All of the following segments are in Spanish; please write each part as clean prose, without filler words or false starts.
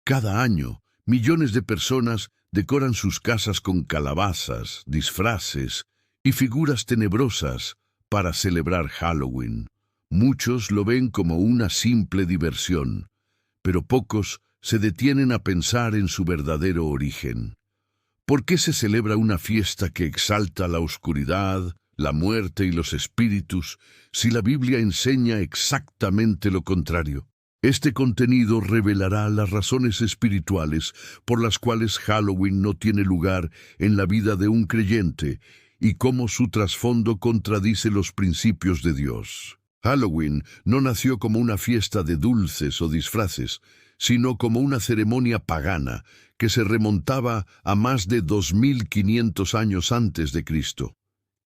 Cada año, millones de personas decoran sus casas con calabazas, disfraces y figuras tenebrosas para celebrar Halloween. Muchos lo ven como una simple diversión, pero pocos se detienen a pensar en su verdadero origen. ¿Por qué se celebra una fiesta que exalta la oscuridad, la muerte y los espíritus, si la Biblia enseña exactamente lo contrario? Este contenido revelará las razones espirituales por las cuales Halloween no tiene lugar en la vida de un creyente y cómo su trasfondo contradice los principios de Dios. Halloween no nació como una fiesta de dulces o disfraces, sino como una ceremonia pagana que se remontaba a más de 2500 años antes de Cristo.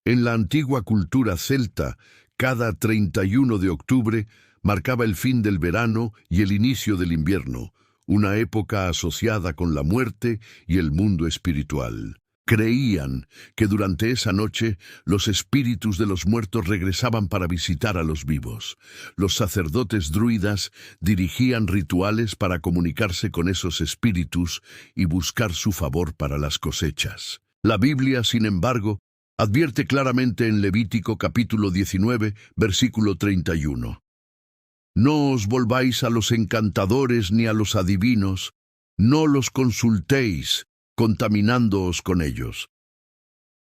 En la antigua cultura celta, cada 31 de octubre marcaba el fin del verano y el inicio del invierno, una época asociada con la muerte y el mundo espiritual. Creían que durante esa noche los espíritus de los muertos regresaban para visitar a los vivos. Los sacerdotes druidas dirigían rituales para comunicarse con esos espíritus y buscar su favor para las cosechas. La Biblia, sin embargo, advierte claramente en Levítico capítulo 19, versículo 31. No os volváis a los encantadores ni a los adivinos, no los consultéis, contaminándoos con ellos.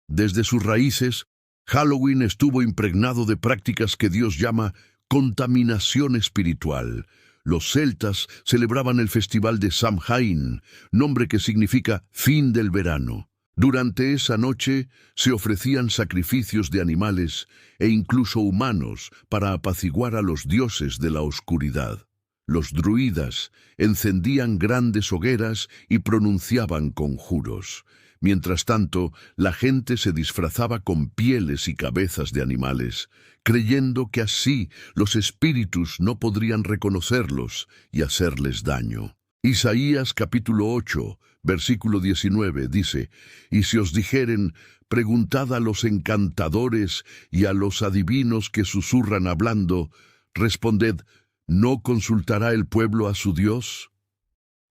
Desde sus raíces, Halloween estuvo impregnado de prácticas que Dios llama contaminación espiritual. Los celtas celebraban el festival de Samhain, nombre que significa fin del verano. Durante esa noche se ofrecían sacrificios de animales e incluso humanos para apaciguar a los dioses de la oscuridad. Los druidas encendían grandes hogueras y pronunciaban conjuros. Mientras tanto, la gente se disfrazaba con pieles y cabezas de animales, creyendo que así los espíritus no podrían reconocerlos y hacerles daño. Isaías capítulo 8, versículo 19 dice: «Y si os dijeren, preguntad a los encantadores y a los adivinos que susurran hablando, responded, ¿no consultará el pueblo a su Dios?».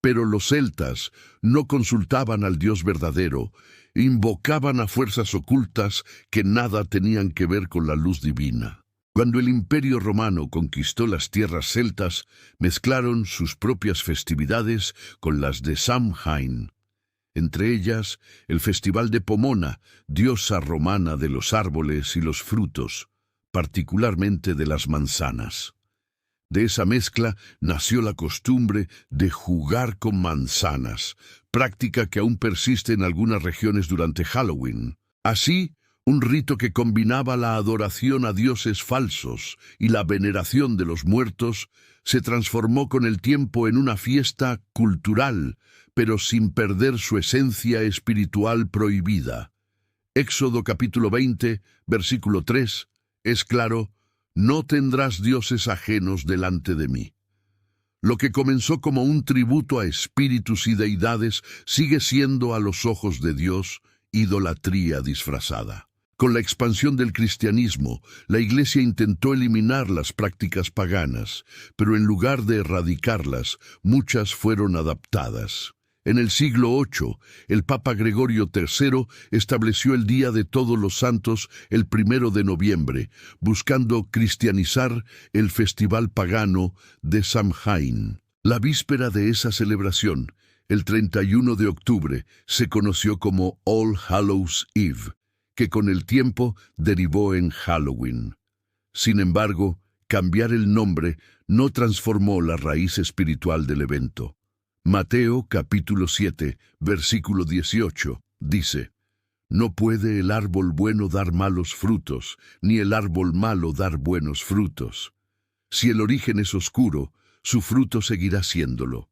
Pero los celtas no consultaban al Dios verdadero, invocaban a fuerzas ocultas que nada tenían que ver con la luz divina. Cuando el Imperio Romano conquistó las tierras celtas, mezclaron sus propias festividades con las de Samhain. Entre ellas, el Festival de Pomona, diosa romana de los árboles y los frutos, particularmente de las manzanas. De esa mezcla nació la costumbre de jugar con manzanas, práctica que aún persiste en algunas regiones durante Halloween. Así, un rito que combinaba la adoración a dioses falsos y la veneración de los muertos se transformó con el tiempo en una fiesta cultural, pero sin perder su esencia espiritual prohibida. Éxodo capítulo 20, versículo 3, es claro: «No tendrás dioses ajenos delante de mí». Lo que comenzó como un tributo a espíritus y deidades sigue siendo a los ojos de Dios idolatría disfrazada. Con la expansión del cristianismo, la Iglesia intentó eliminar las prácticas paganas, pero en lugar de erradicarlas, muchas fueron adaptadas. En el siglo VIII, el Papa Gregorio III estableció el Día de Todos los Santos el 1 de noviembre, buscando cristianizar el festival pagano de Samhain. La víspera de esa celebración, el 31 de octubre, se conoció como All Hallows Eve, que con el tiempo derivó en Halloween. Sin embargo, cambiar el nombre no transformó la raíz espiritual del evento. Mateo capítulo 7, versículo 18, dice: «No puede el árbol bueno dar malos frutos, ni el árbol malo dar buenos frutos. Si el origen es oscuro, su fruto seguirá siéndolo».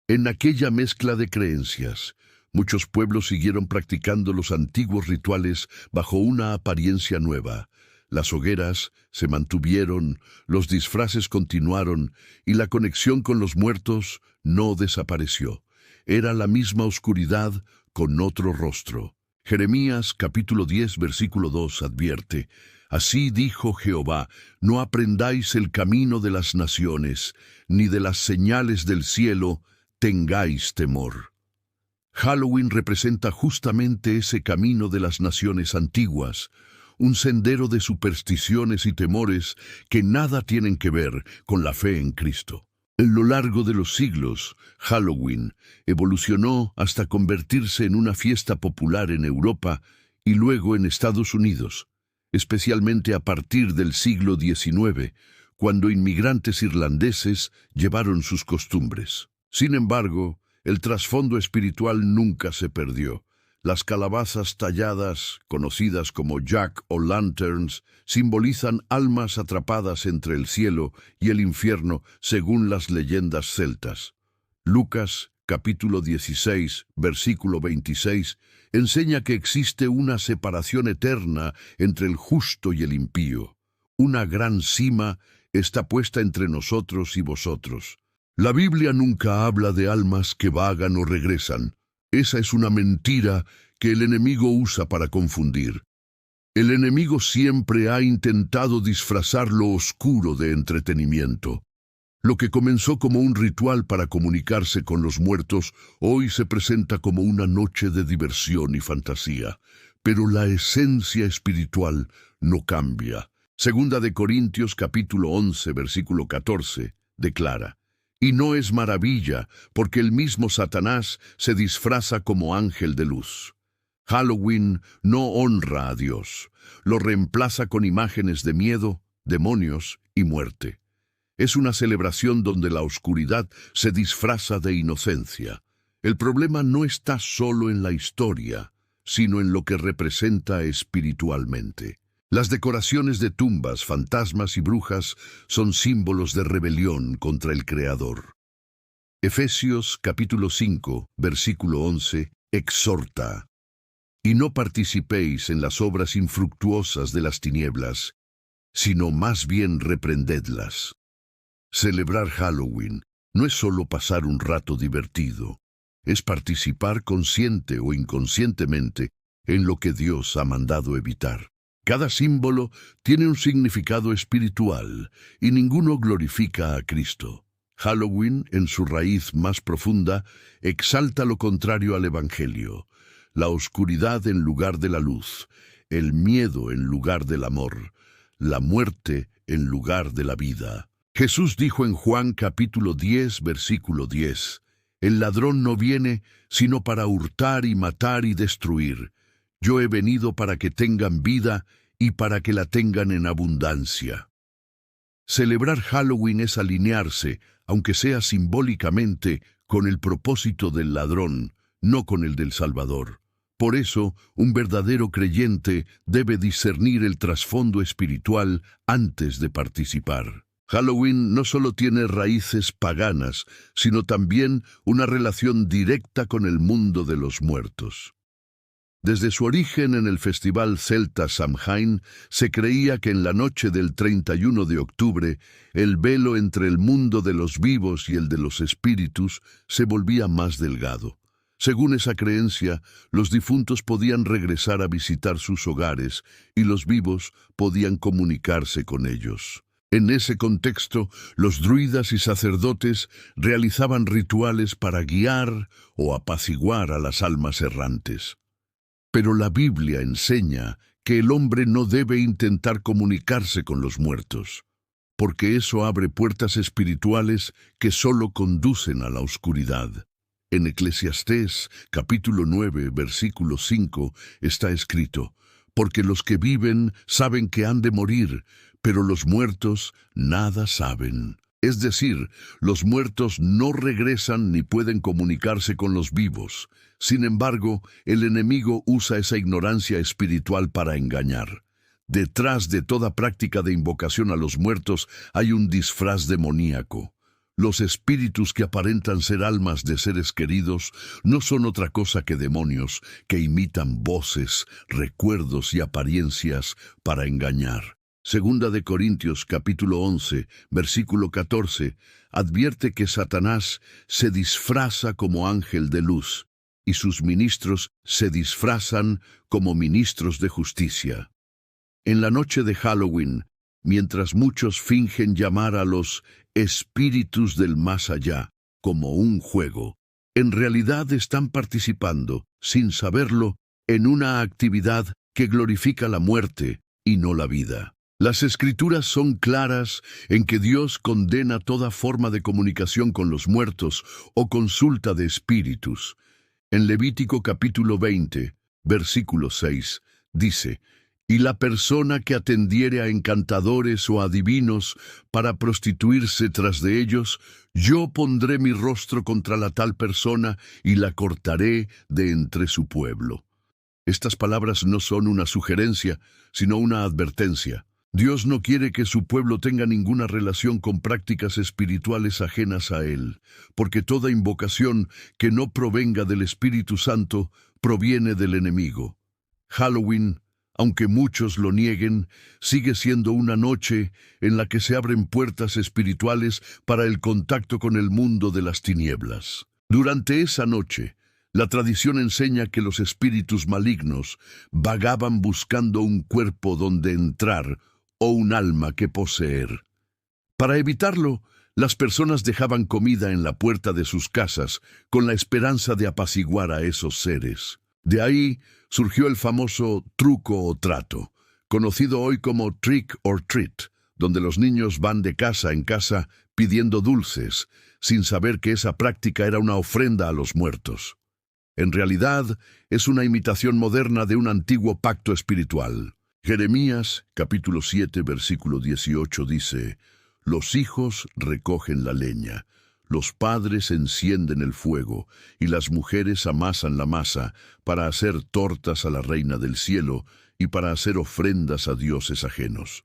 En aquella mezcla de creencias, muchos pueblos siguieron practicando los antiguos rituales bajo una apariencia nueva. Las hogueras se mantuvieron, los disfraces continuaron y la conexión con los muertos no desapareció. Era la misma oscuridad con otro rostro. Jeremías capítulo 10 versículo 2 advierte: «Así dijo Jehová, no aprendáis el camino de las naciones, ni de las señales del cielo, tengáis temor. Halloween representa justamente ese camino de las naciones antiguas, un sendero de supersticiones y temores que nada tienen que ver con la fe en Cristo. En lo largo de los siglos, Halloween evolucionó hasta convertirse en una fiesta popular en Europa y luego en Estados Unidos, especialmente a partir del siglo XIX, cuando inmigrantes irlandeses llevaron sus costumbres. Sin embargo, el trasfondo espiritual nunca se perdió. Las calabazas talladas, conocidas como jack-o'-lanterns, simbolizan almas atrapadas entre el cielo y el infierno según las leyendas celtas. Lucas, capítulo 16, versículo 26, enseña que existe una separación eterna entre el justo y el impío. Una gran cima está puesta entre nosotros y vosotros. La Biblia nunca habla de almas que vagan o regresan. Esa es una mentira que el enemigo usa para confundir. El enemigo siempre ha intentado disfrazar lo oscuro de entretenimiento. Lo que comenzó como un ritual para comunicarse con los muertos, hoy se presenta como una noche de diversión y fantasía. Pero la esencia espiritual no cambia. Segunda de Corintios capítulo 11, versículo 14, declara: y no es maravilla, porque el mismo Satanás se disfraza como ángel de luz. Halloween no honra a Dios, lo reemplaza con imágenes de miedo, demonios y muerte. Es una celebración donde la oscuridad se disfraza de inocencia. El problema no está solo en la historia, sino en lo que representa espiritualmente. Las decoraciones de tumbas, fantasmas y brujas son símbolos de rebelión contra el Creador. Efesios capítulo 5, versículo 11, exhorta: y no participéis en las obras infructuosas de las tinieblas, sino más bien reprendedlas. Celebrar Halloween no es solo pasar un rato divertido, es participar consciente o inconscientemente en lo que Dios ha mandado evitar. Cada símbolo tiene un significado espiritual y ninguno glorifica a Cristo. Halloween, en su raíz más profunda, exalta lo contrario al Evangelio: la oscuridad en lugar de la luz, el miedo en lugar del amor, la muerte en lugar de la vida. Jesús dijo en Juan capítulo 10, versículo 10, «El ladrón no viene sino para hurtar y matar y destruir. Yo he venido para que tengan vida y para que la tengan en abundancia». Celebrar Halloween es alinearse, aunque sea simbólicamente, con el propósito del ladrón, no con el del Salvador. Por eso, un verdadero creyente debe discernir el trasfondo espiritual antes de participar. Halloween no solo tiene raíces paganas, sino también una relación directa con el mundo de los muertos. Desde su origen en el festival celta Samhain, se creía que en la noche del 31 de octubre, el velo entre el mundo de los vivos y el de los espíritus se volvía más delgado. Según esa creencia, los difuntos podían regresar a visitar sus hogares y los vivos podían comunicarse con ellos. En ese contexto, los druidas y sacerdotes realizaban rituales para guiar o apaciguar a las almas errantes. Pero la Biblia enseña que el hombre no debe intentar comunicarse con los muertos, porque eso abre puertas espirituales que solo conducen a la oscuridad. En Eclesiastés, capítulo 9, versículo 5, está escrito: «Porque los que viven saben que han de morir, pero los muertos nada saben». Es decir, los muertos no regresan ni pueden comunicarse con los vivos. Sin embargo, el enemigo usa esa ignorancia espiritual para engañar. Detrás de toda práctica de invocación a los muertos hay un disfraz demoníaco. Los espíritus que aparentan ser almas de seres queridos no son otra cosa que demonios que imitan voces, recuerdos y apariencias para engañar. Segunda de Corintios capítulo 11, versículo 14, advierte que Satanás se disfraza como ángel de luz y sus ministros se disfrazan como ministros de justicia. En la noche de Halloween, mientras muchos fingen llamar a los espíritus del más allá, como un juego. En realidad están participando, sin saberlo, en una actividad que glorifica la muerte y no la vida. Las Escrituras son claras en que Dios condena toda forma de comunicación con los muertos o consulta de espíritus. En Levítico capítulo 20, versículo 6, dice: «Y la persona que atendiere a encantadores o adivinos para prostituirse tras de ellos, yo pondré mi rostro contra la tal persona y la cortaré de entre su pueblo». Estas palabras no son una sugerencia, sino una advertencia. Dios no quiere que su pueblo tenga ninguna relación con prácticas espirituales ajenas a Él, porque toda invocación que no provenga del Espíritu Santo proviene del enemigo. Halloween, aunque muchos lo nieguen, sigue siendo una noche en la que se abren puertas espirituales para el contacto con el mundo de las tinieblas. Durante esa noche, la tradición enseña que los espíritus malignos vagaban buscando un cuerpo donde entrar o un alma que poseer. Para evitarlo, las personas dejaban comida en la puerta de sus casas con la esperanza de apaciguar a esos seres. De ahí surgió el famoso truco o trato, conocido hoy como trick or treat, donde los niños van de casa en casa pidiendo dulces, sin saber que esa práctica era una ofrenda a los muertos. En realidad, es una imitación moderna de un antiguo pacto espiritual. Jeremías, capítulo 7, versículo 18 dice: «Los hijos recogen la leña, los padres encienden el fuego, y las mujeres amasan la masa para hacer tortas a la reina del cielo y para hacer ofrendas a dioses ajenos».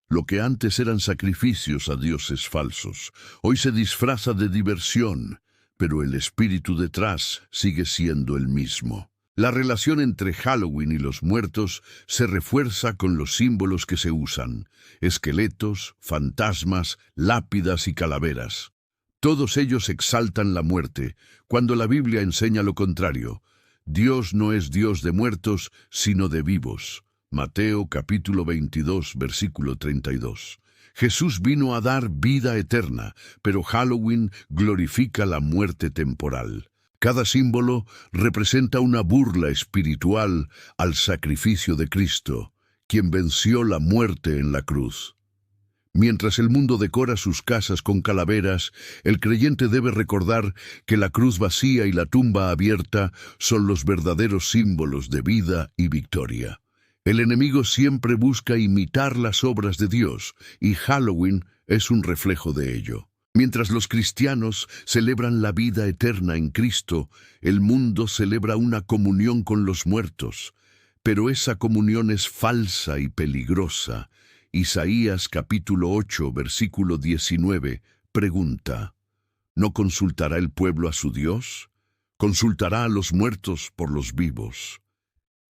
Lo que antes eran sacrificios a dioses falsos, hoy se disfraza de diversión, pero el espíritu detrás sigue siendo el mismo. La relación entre Halloween y los muertos se refuerza con los símbolos que se usan: esqueletos, fantasmas, lápidas y calaveras. Todos ellos exaltan la muerte, cuando la Biblia enseña lo contrario. Dios no es Dios de muertos, sino de vivos. Mateo capítulo 22, versículo 32. Jesús vino a dar vida eterna, pero Halloween glorifica la muerte temporal. Cada símbolo representa una burla espiritual al sacrificio de Cristo, quien venció la muerte en la cruz. Mientras el mundo decora sus casas con calaveras, el creyente debe recordar que la cruz vacía y la tumba abierta son los verdaderos símbolos de vida y victoria. El enemigo siempre busca imitar las obras de Dios, y Halloween es un reflejo de ello. Mientras los cristianos celebran la vida eterna en Cristo, el mundo celebra una comunión con los muertos. Pero esa comunión es falsa y peligrosa. Isaías capítulo 8, versículo 19, pregunta: ¿no consultará el pueblo a su Dios? ¿Consultará a los muertos por los vivos?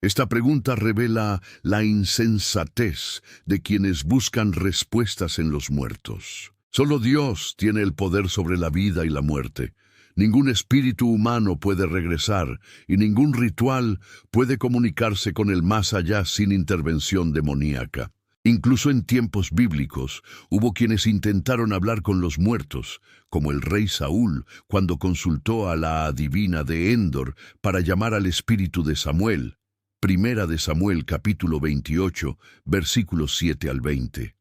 Esta pregunta revela la insensatez de quienes buscan respuestas en los muertos. Solo Dios tiene el poder sobre la vida y la muerte. Ningún espíritu humano puede regresar y ningún ritual puede comunicarse con el más allá sin intervención demoníaca. Incluso en tiempos bíblicos hubo quienes intentaron hablar con los muertos, como el rey Saúl cuando consultó a la adivina de Endor para llamar al espíritu de Samuel. Primera de Samuel capítulo 28, versículos 7 al 20.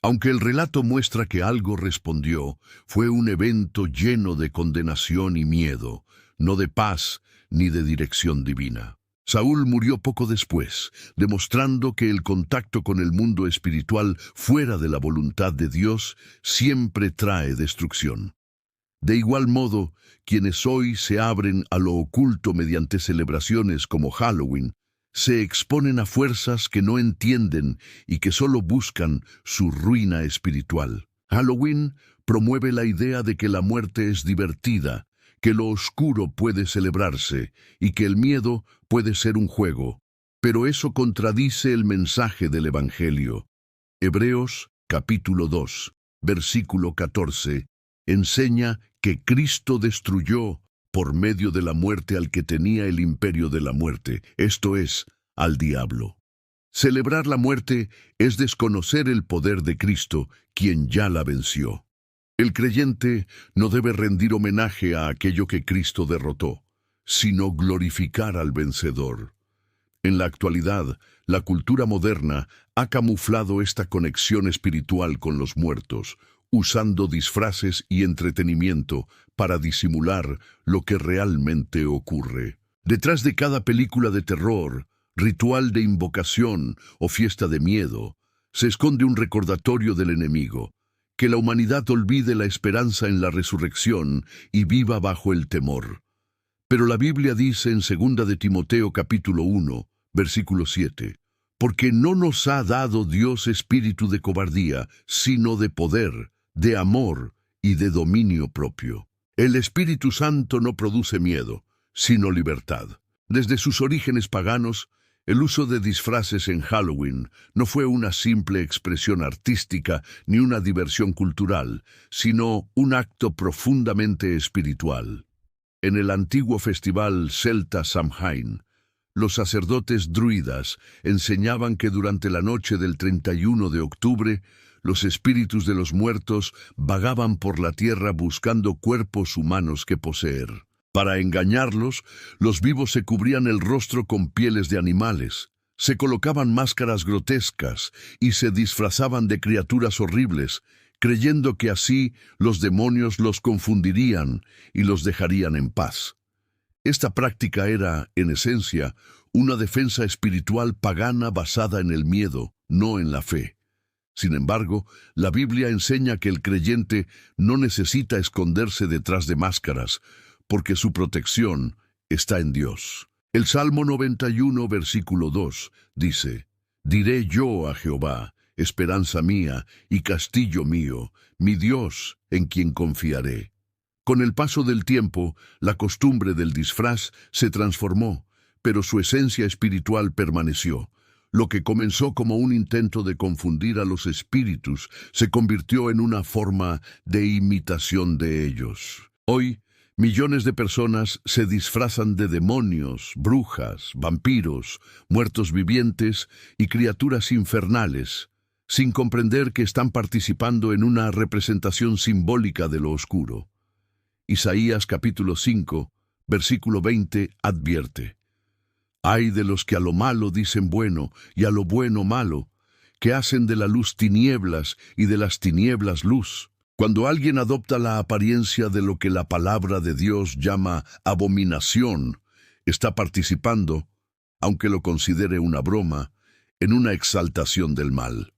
Aunque el relato muestra que algo respondió, fue un evento lleno de condenación y miedo, no de paz ni de dirección divina. Saúl murió poco después, demostrando que el contacto con el mundo espiritual fuera de la voluntad de Dios siempre trae destrucción. De igual modo, quienes hoy se abren a lo oculto mediante celebraciones como Halloween, se exponen a fuerzas que no entienden y que solo buscan su ruina espiritual. Halloween promueve la idea de que la muerte es divertida, que lo oscuro puede celebrarse y que el miedo puede ser un juego. Pero eso contradice el mensaje del Evangelio. Hebreos capítulo 2, versículo 14, enseña que Cristo destruyó por medio de la muerte al que tenía el imperio de la muerte, esto es, al diablo. Celebrar la muerte es desconocer el poder de Cristo, quien ya la venció. El creyente no debe rendir homenaje a aquello que Cristo derrotó, sino glorificar al vencedor. En la actualidad, la cultura moderna ha camuflado esta conexión espiritual con los muertos, usando disfraces y entretenimiento para disimular lo que realmente ocurre. Detrás de cada película de terror, ritual de invocación o fiesta de miedo, se esconde un recordatorio del enemigo, que la humanidad olvide la esperanza en la resurrección y viva bajo el temor. Pero la Biblia dice en 2 de Timoteo capítulo 1, versículo 7, porque no nos ha dado Dios espíritu de cobardía, sino de poder, de amor y de dominio propio. El Espíritu Santo no produce miedo, sino libertad. Desde sus orígenes paganos, el uso de disfraces en Halloween no fue una simple expresión artística ni una diversión cultural, sino un acto profundamente espiritual. En el antiguo festival celta Samhain, los sacerdotes druidas enseñaban que durante la noche del 31 de octubre, los espíritus de los muertos vagaban por la tierra buscando cuerpos humanos que poseer. Para engañarlos, los vivos se cubrían el rostro con pieles de animales, se colocaban máscaras grotescas y se disfrazaban de criaturas horribles, creyendo que así los demonios los confundirían y los dejarían en paz. Esta práctica era, en esencia, una defensa espiritual pagana basada en el miedo, no en la fe. Sin embargo, la Biblia enseña que el creyente no necesita esconderse detrás de máscaras, porque su protección está en Dios. El Salmo 91, versículo 2, dice, «Diré yo a Jehová, esperanza mía y castillo mío, mi Dios en quien confiaré». Con el paso del tiempo, la costumbre del disfraz se transformó, pero su esencia espiritual permaneció. Lo que comenzó como un intento de confundir a los espíritus se convirtió en una forma de imitación de ellos. Hoy, millones de personas se disfrazan de demonios, brujas, vampiros, muertos vivientes y criaturas infernales, sin comprender que están participando en una representación simbólica de lo oscuro. Isaías capítulo 5, versículo 20 advierte: «Ay de los que a lo malo dicen bueno y a lo bueno malo, que hacen de la luz tinieblas y de las tinieblas luz». Cuando alguien adopta la apariencia de lo que la palabra de Dios llama abominación, está participando, aunque lo considere una broma, en una exaltación del mal.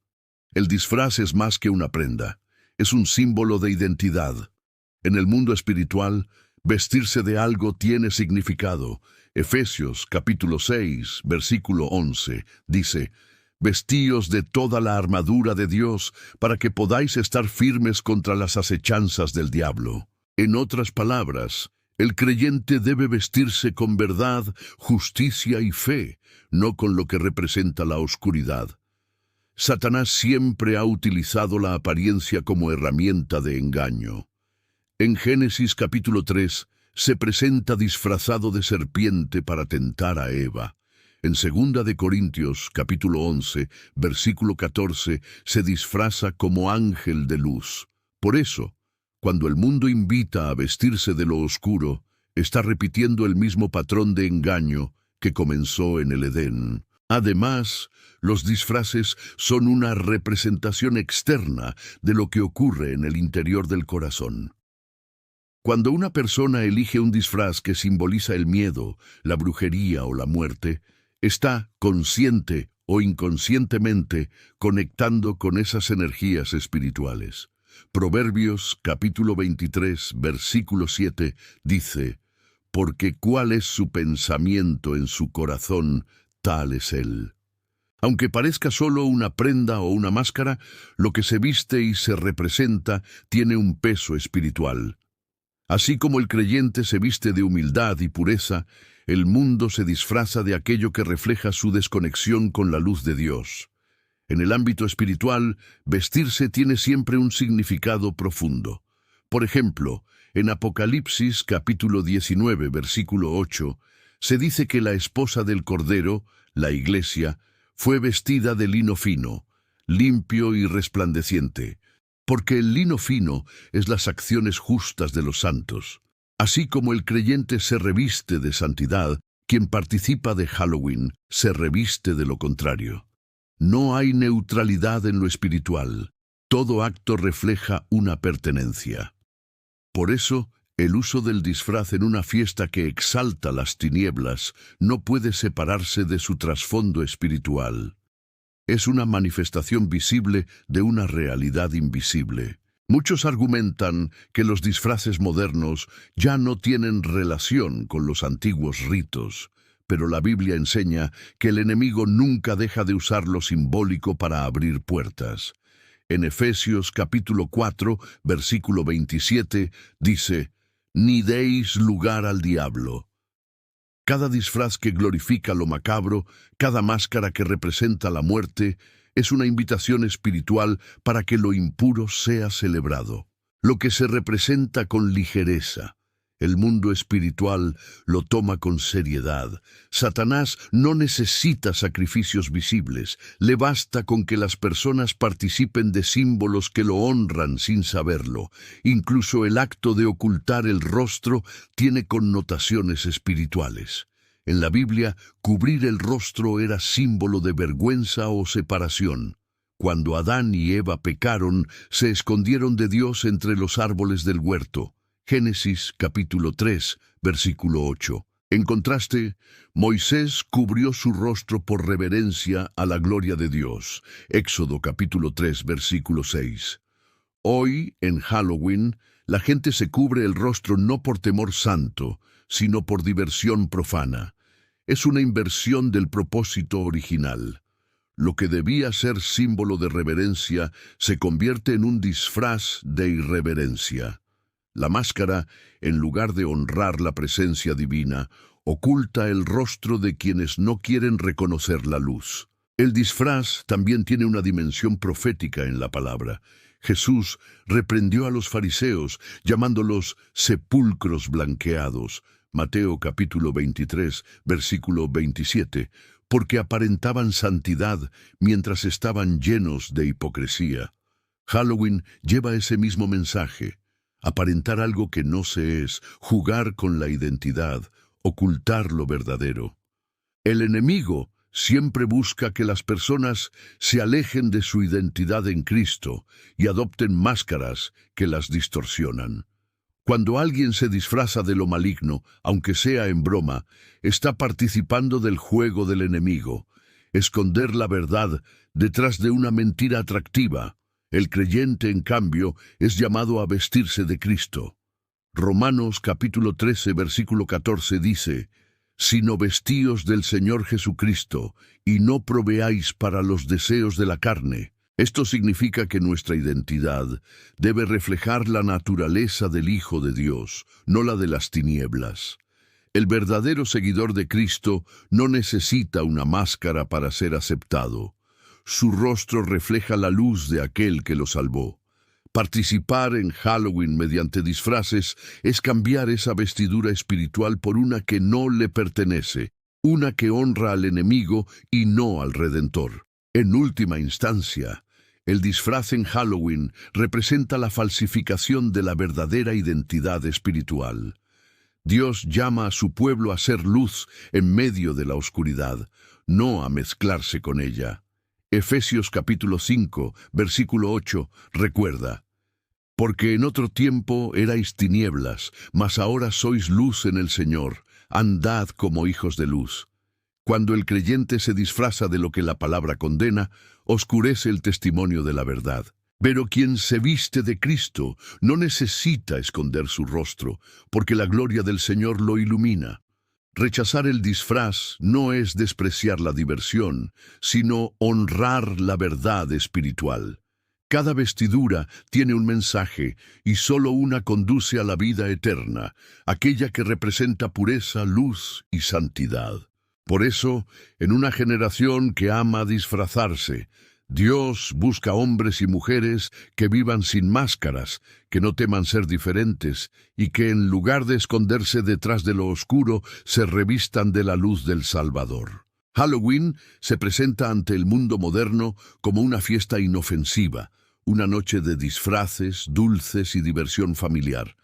El disfraz es más que una prenda, es un símbolo de identidad. En el mundo espiritual, vestirse de algo tiene significado. Efesios capítulo 6, versículo 11, dice: «Vestíos de toda la armadura de Dios, para que podáis estar firmes contra las acechanzas del diablo». En otras palabras, el creyente debe vestirse con verdad, justicia y fe, no con lo que representa la oscuridad. Satanás siempre ha utilizado la apariencia como herramienta de engaño. En Génesis capítulo 3, se presenta disfrazado de serpiente para tentar a Eva. En 2 de Corintios, capítulo 11, versículo 14, se disfraza como ángel de luz. Por eso, cuando el mundo invita a vestirse de lo oscuro, está repitiendo el mismo patrón de engaño que comenzó en el Edén. Además, los disfraces son una representación externa de lo que ocurre en el interior del corazón. Cuando una persona elige un disfraz que simboliza el miedo, la brujería o la muerte, está consciente o inconscientemente conectando con esas energías espirituales. Proverbios capítulo 23, versículo 7 dice: «Porque cuál es su pensamiento en su corazón, tal es él». Aunque parezca solo una prenda o una máscara, lo que se viste y se representa tiene un peso espiritual. Así como el creyente se viste de humildad y pureza, el mundo se disfraza de aquello que refleja su desconexión con la luz de Dios. En el ámbito espiritual, vestirse tiene siempre un significado profundo. Por ejemplo, en Apocalipsis capítulo 19, versículo 8, se dice que la esposa del Cordero, la Iglesia, fue vestida de lino fino, limpio y resplandeciente, porque el lino fino es las acciones justas de los santos. Así como el creyente se reviste de santidad, quien participa de Halloween se reviste de lo contrario. No hay neutralidad en lo espiritual. Todo acto refleja una pertenencia. Por eso, el uso del disfraz en una fiesta que exalta las tinieblas no puede separarse de su trasfondo espiritual. Es una manifestación visible de una realidad invisible. Muchos argumentan que los disfraces modernos ya no tienen relación con los antiguos ritos, pero la Biblia enseña que el enemigo nunca deja de usar lo simbólico para abrir puertas. En Efesios capítulo 4, versículo 27, dice: «Ni deis lugar al diablo». Cada disfraz que glorifica lo macabro, cada máscara que representa la muerte, es una invitación espiritual para que lo impuro sea celebrado. Lo que se representa con ligereza, el mundo espiritual lo toma con seriedad. Satanás no necesita sacrificios visibles, le basta con que las personas participen de símbolos que lo honran sin saberlo. Incluso el acto de ocultar el rostro tiene connotaciones espirituales. En la Biblia, cubrir el rostro era símbolo de vergüenza o separación. Cuando Adán y Eva pecaron, se escondieron de Dios entre los árboles del huerto. Génesis capítulo 3, versículo 8. En contraste, Moisés cubrió su rostro por reverencia a la gloria de Dios. Éxodo capítulo 3, versículo 6. Hoy, en Halloween, la gente se cubre el rostro no por temor santo, sino por diversión profana. Es una inversión del propósito original. Lo que debía ser símbolo de reverencia se convierte en un disfraz de irreverencia. La máscara, en lugar de honrar la presencia divina, oculta el rostro de quienes no quieren reconocer la luz. El disfraz también tiene una dimensión profética en la palabra. Jesús reprendió a los fariseos, llamándolos sepulcros blanqueados, Mateo capítulo 23, versículo 27, porque aparentaban santidad mientras estaban llenos de hipocresía. Halloween lleva ese mismo mensaje. Aparentar algo que no se es, jugar con la identidad, ocultar lo verdadero. El enemigo siempre busca que las personas se alejen de su identidad en Cristo y adopten máscaras que las distorsionan. Cuando alguien se disfraza de lo maligno, aunque sea en broma, está participando del juego del enemigo. Esconder la verdad detrás de una mentira atractiva. El creyente, en cambio, es llamado a vestirse de Cristo. Romanos capítulo 13, versículo 14 dice: «Sino vestíos del Señor Jesucristo, y no proveáis para los deseos de la carne». Esto significa que nuestra identidad debe reflejar la naturaleza del Hijo de Dios, no la de las tinieblas. El verdadero seguidor de Cristo no necesita una máscara para ser aceptado. Su rostro refleja la luz de aquel que lo salvó. Participar en Halloween mediante disfraces es cambiar esa vestidura espiritual por una que no le pertenece, una que honra al enemigo y no al Redentor. En última instancia, el disfraz en Halloween representa la falsificación de la verdadera identidad espiritual. Dios llama a su pueblo a ser luz en medio de la oscuridad, no a mezclarse con ella. Efesios capítulo 5, versículo 8, recuerda: «Porque en otro tiempo erais tinieblas, mas ahora sois luz en el Señor, andad como hijos de luz». Cuando el creyente se disfraza de lo que la palabra condena, oscurece el testimonio de la verdad. Pero quien se viste de Cristo no necesita esconder su rostro, porque la gloria del Señor lo ilumina. Rechazar el disfraz no es despreciar la diversión, sino honrar la verdad espiritual. Cada vestidura tiene un mensaje y solo una conduce a la vida eterna, aquella que representa pureza, luz y santidad. Por eso, en una generación que ama disfrazarse, Dios busca hombres y mujeres que vivan sin máscaras, que no teman ser diferentes y que en lugar de esconderse detrás de lo oscuro, se revistan de la luz del Salvador. Halloween se presenta ante el mundo moderno como una fiesta inofensiva, una noche de disfraces, dulces y diversión familiar.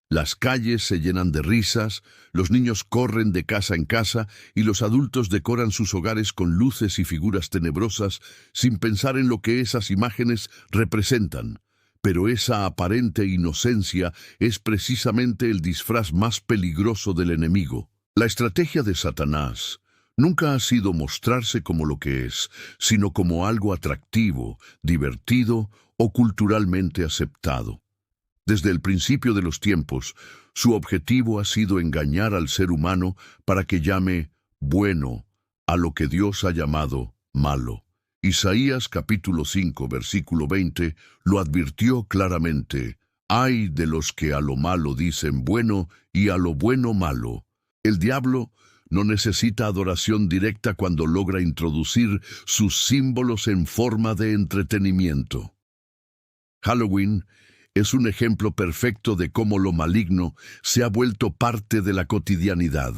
Las calles se llenan de risas, los niños corren de casa en casa y los adultos decoran sus hogares con luces y figuras tenebrosas sin pensar en lo que esas imágenes representan. Pero esa aparente inocencia es precisamente el disfraz más peligroso del enemigo. La estrategia de Satanás nunca ha sido mostrarse como lo que es, sino como algo atractivo, divertido o culturalmente aceptado. Desde el principio de los tiempos, su objetivo ha sido engañar al ser humano para que llame bueno a lo que Dios ha llamado malo. Isaías capítulo 5, versículo 20, lo advirtió claramente: «Ay de los que a lo malo dicen bueno y a lo bueno malo». El diablo no necesita adoración directa cuando logra introducir sus símbolos en forma de entretenimiento. Halloween es un ejemplo perfecto de cómo lo maligno se ha vuelto parte de la cotidianidad.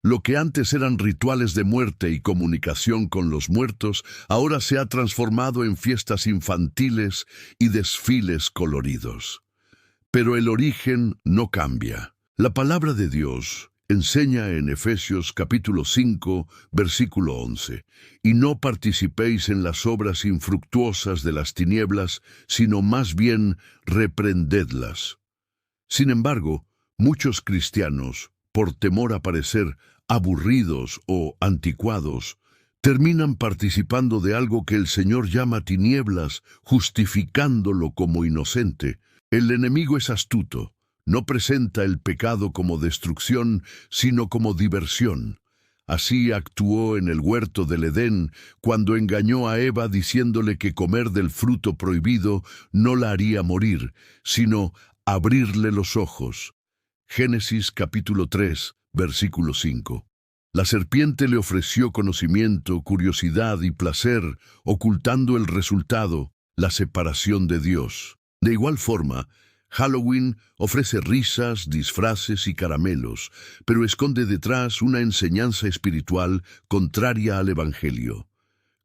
Lo que antes eran rituales de muerte y comunicación con los muertos, ahora se ha transformado en fiestas infantiles y desfiles coloridos. Pero el origen no cambia. La palabra de Dios enseña en Efesios capítulo 5, versículo 11, «Y no participéis en las obras infructuosas de las tinieblas, sino más bien reprendedlas». Sin embargo, muchos cristianos, por temor a parecer aburridos o anticuados, terminan participando de algo que el Señor llama tinieblas, justificándolo como inocente. El enemigo es astuto. No presenta el pecado como destrucción, sino como diversión. Así actuó en el huerto del Edén, cuando engañó a Eva diciéndole que comer del fruto prohibido no la haría morir, sino abrirle los ojos. Génesis capítulo 3, versículo 5. La serpiente le ofreció conocimiento, curiosidad y placer, ocultando el resultado, la separación de Dios. De igual forma, Halloween ofrece risas, disfraces y caramelos, pero esconde detrás una enseñanza espiritual contraria al Evangelio.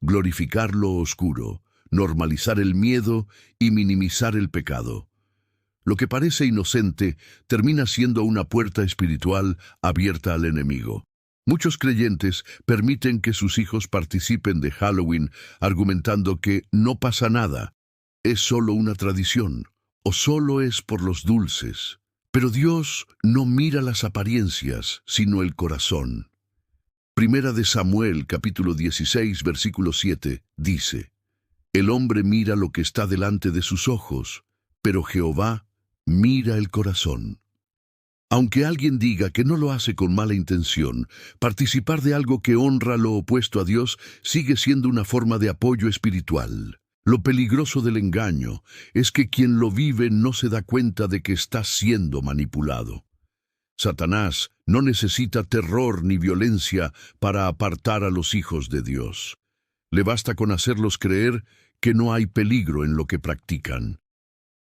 Glorificar lo oscuro, normalizar el miedo y minimizar el pecado. Lo que parece inocente termina siendo una puerta espiritual abierta al enemigo. Muchos creyentes permiten que sus hijos participen de Halloween argumentando que no pasa nada, es solo una tradición, o solo es por los dulces. Pero Dios no mira las apariencias, sino el corazón. Primera de Samuel, capítulo 16, versículo 7, dice: «El hombre mira lo que está delante de sus ojos, pero Jehová mira el corazón». Aunque alguien diga que no lo hace con mala intención, participar de algo que honra lo opuesto a Dios sigue siendo una forma de apoyo espiritual. Lo peligroso del engaño es que quien lo vive no se da cuenta de que está siendo manipulado. Satanás no necesita terror ni violencia para apartar a los hijos de Dios. Le basta con hacerlos creer que no hay peligro en lo que practican.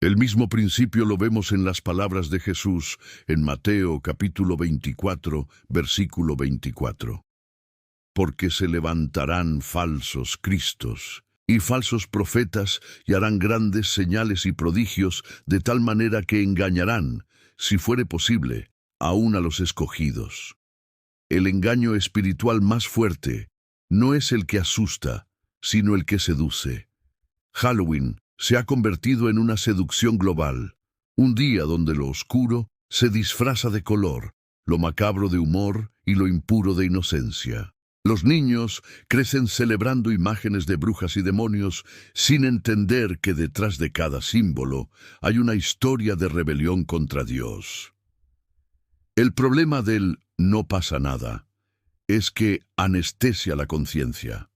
El mismo principio lo vemos en las palabras de Jesús en Mateo capítulo 24, versículo 24. «Porque se levantarán falsos cristos y falsos profetas y harán grandes señales y prodigios, de tal manera que engañarán, si fuere posible, aún a los escogidos». El engaño espiritual más fuerte no es el que asusta, sino el que seduce. Halloween se ha convertido en una seducción global, un día donde lo oscuro se disfraza de color, lo macabro de humor y lo impuro de inocencia. Los niños crecen celebrando imágenes de brujas y demonios sin entender que detrás de cada símbolo hay una historia de rebelión contra Dios. El problema del «no pasa nada» es que anestesia la conciencia.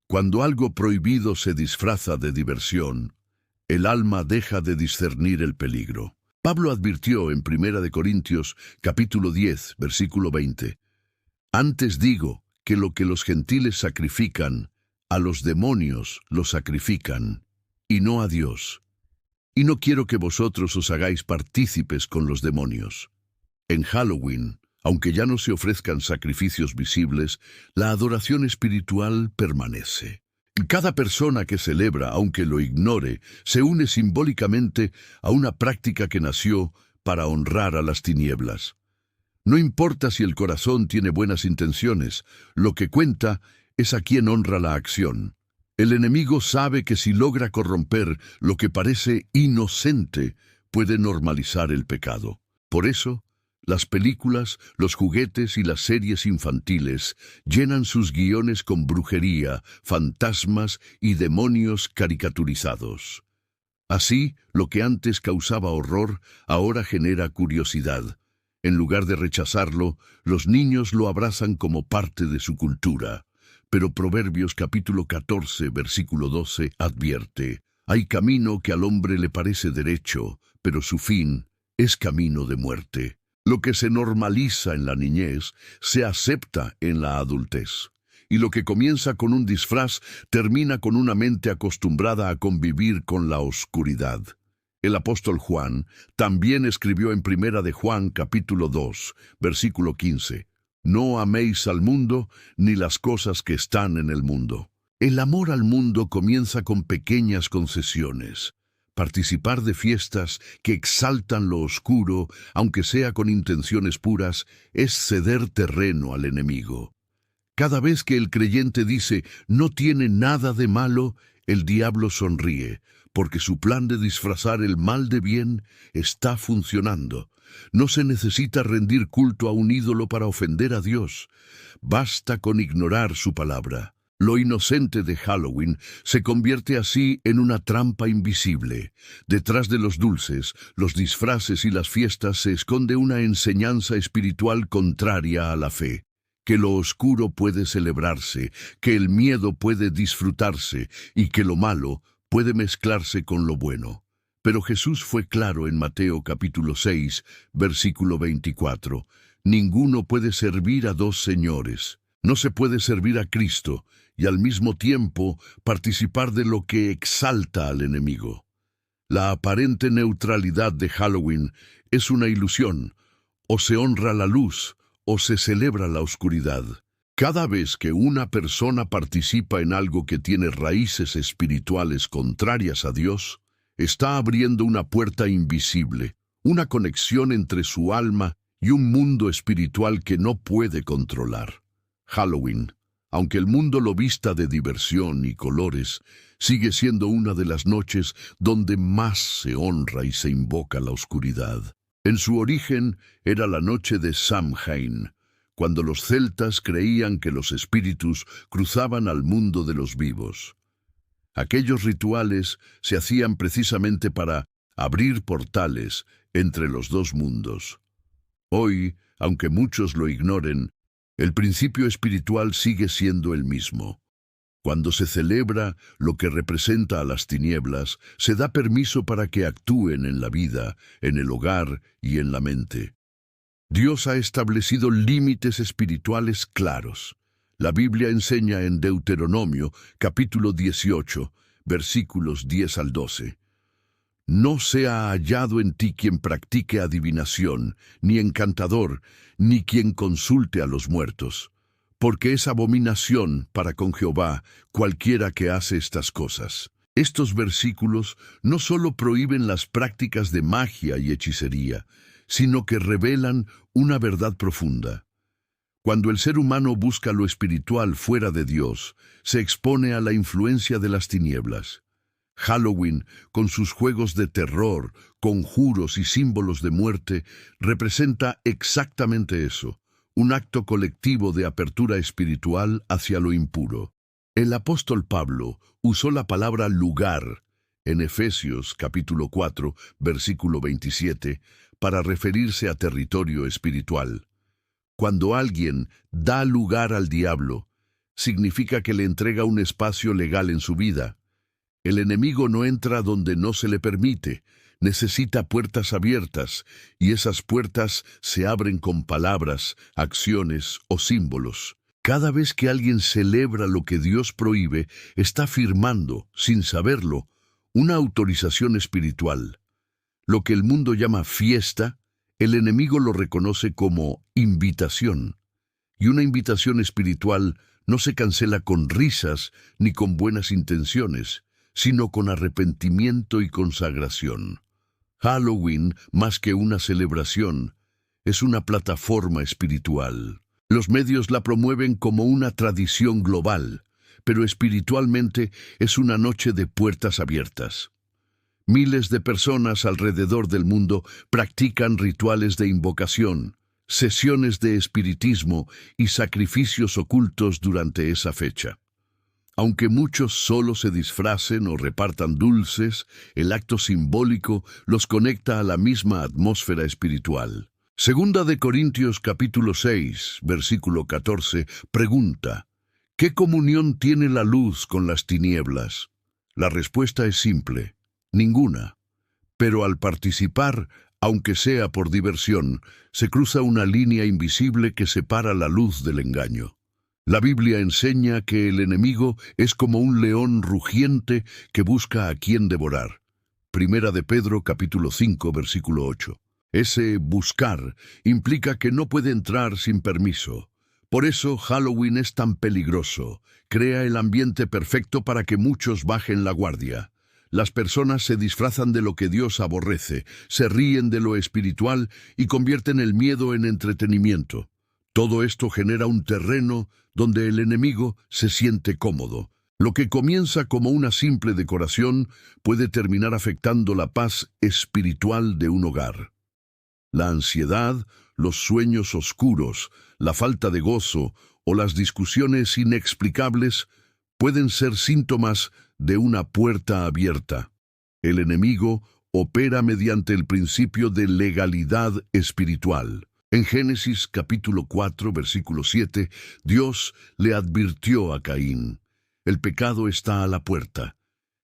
Cuando algo prohibido se disfraza de diversión, el alma deja de discernir el peligro. Pablo advirtió en 1 Corintios capítulo 10, versículo 20: «Antes digo que lo que los gentiles sacrifican, a los demonios lo sacrifican, y no a Dios. Y no quiero que vosotros os hagáis partícipes con los demonios». En Halloween, aunque ya no se ofrezcan sacrificios visibles, la adoración espiritual permanece. Cada persona que celebra, aunque lo ignore, se une simbólicamente a una práctica que nació para honrar a las tinieblas. No importa si el corazón tiene buenas intenciones, lo que cuenta es a quien honra la acción. El enemigo sabe que si logra corromper lo que parece inocente, puede normalizar el pecado. Por eso, las películas, los juguetes y las series infantiles llenan sus guiones con brujería, fantasmas y demonios caricaturizados. Así, lo que antes causaba horror, ahora genera curiosidad. En lugar de rechazarlo, los niños lo abrazan como parte de su cultura. Pero Proverbios capítulo 14, versículo 12 advierte: hay camino que al hombre le parece derecho, pero su fin es camino de muerte. Lo que se normaliza en la niñez se acepta en la adultez. Y lo que comienza con un disfraz termina con una mente acostumbrada a convivir con la oscuridad. El apóstol Juan también escribió en Primera de Juan capítulo 2, versículo 15: no améis al mundo ni las cosas que están en el mundo. El amor al mundo comienza con pequeñas concesiones. Participar de fiestas que exaltan lo oscuro, aunque sea con intenciones puras, es ceder terreno al enemigo. Cada vez que el creyente dice no tiene nada de malo, el diablo sonríe, porque su plan de disfrazar el mal de bien está funcionando. No se necesita rendir culto a un ídolo para ofender a Dios. Basta con ignorar su palabra. Lo inocente de Halloween se convierte así en una trampa invisible. Detrás de los dulces, los disfraces y las fiestas se esconde una enseñanza espiritual contraria a la fe. Que lo oscuro puede celebrarse, que el miedo puede disfrutarse y que lo malo puede mezclarse con lo bueno. Pero Jesús fue claro en Mateo capítulo 6, versículo 24. Ninguno puede servir a dos señores. No se puede servir a Cristo y al mismo tiempo participar de lo que exalta al enemigo. La aparente neutralidad de Halloween es una ilusión. O se honra la luz o se celebra la oscuridad. Cada vez que una persona participa en algo que tiene raíces espirituales contrarias a Dios, está abriendo una puerta invisible, una conexión entre su alma y un mundo espiritual que no puede controlar. Halloween, aunque el mundo lo vista de diversión y colores, sigue siendo una de las noches donde más se honra y se invoca la oscuridad. En su origen era la noche de Samhain, cuando los celtas creían que los espíritus cruzaban al mundo de los vivos. Aquellos rituales se hacían precisamente para abrir portales entre los dos mundos. Hoy, aunque muchos lo ignoren, el principio espiritual sigue siendo el mismo. Cuando se celebra lo que representa a las tinieblas, se da permiso para que actúen en la vida, en el hogar y en la mente. Dios ha establecido límites espirituales claros. La Biblia enseña en Deuteronomio, capítulo 18, versículos 10 al 12. No sea hallado en ti quien practique adivinación, ni encantador, ni quien consulte a los muertos, porque es abominación para con Jehová cualquiera que hace estas cosas. Estos versículos no solo prohíben las prácticas de magia y hechicería, sino que revelan una verdad profunda. Cuando el ser humano busca lo espiritual fuera de Dios, se expone a la influencia de las tinieblas. Halloween, con sus juegos de terror, conjuros y símbolos de muerte, representa exactamente eso, un acto colectivo de apertura espiritual hacia lo impuro. El apóstol Pablo usó la palabra lugar en Efesios capítulo 4, versículo 27, para referirse a territorio espiritual. Cuando alguien da lugar al diablo, significa que le entrega un espacio legal en su vida. El enemigo no entra donde no se le permite, necesita puertas abiertas, y esas puertas se abren con palabras, acciones o símbolos. Cada vez que alguien celebra lo que Dios prohíbe, está firmando, sin saberlo, una autorización espiritual. Lo que el mundo llama fiesta, el enemigo lo reconoce como invitación. Y una invitación espiritual no se cancela con risas ni con buenas intenciones, sino con arrepentimiento y consagración. Halloween, más que una celebración, es una plataforma espiritual. Los medios la promueven como una tradición global, pero espiritualmente es una noche de puertas abiertas. Miles de personas alrededor del mundo practican rituales de invocación, sesiones de espiritismo y sacrificios ocultos durante esa fecha. Aunque muchos solo se disfracen o repartan dulces, el acto simbólico los conecta a la misma atmósfera espiritual. Segunda de Corintios capítulo 6, versículo 14, pregunta: ¿qué comunión tiene la luz con las tinieblas? La respuesta es simple: ninguna. Pero al participar, aunque sea por diversión, se cruza una línea invisible que separa la luz del engaño. La Biblia enseña que el enemigo es como un león rugiente que busca a quien devorar. Primera de Pedro capítulo 5, versículo 8. Ese buscar implica que no puede entrar sin permiso. Por eso Halloween es tan peligroso. Crea el ambiente perfecto para que muchos bajen la guardia. Las personas se disfrazan de lo que Dios aborrece, se ríen de lo espiritual y convierten el miedo en entretenimiento. Todo esto genera un terreno donde el enemigo se siente cómodo. Lo que comienza como una simple decoración puede terminar afectando la paz espiritual de un hogar. La ansiedad, los sueños oscuros, la falta de gozo o las discusiones inexplicables pueden ser síntomas de una puerta abierta. El enemigo opera mediante el principio de legalidad espiritual. En Génesis capítulo 4, versículo 7, Dios le advirtió a Caín: el pecado está a la puerta.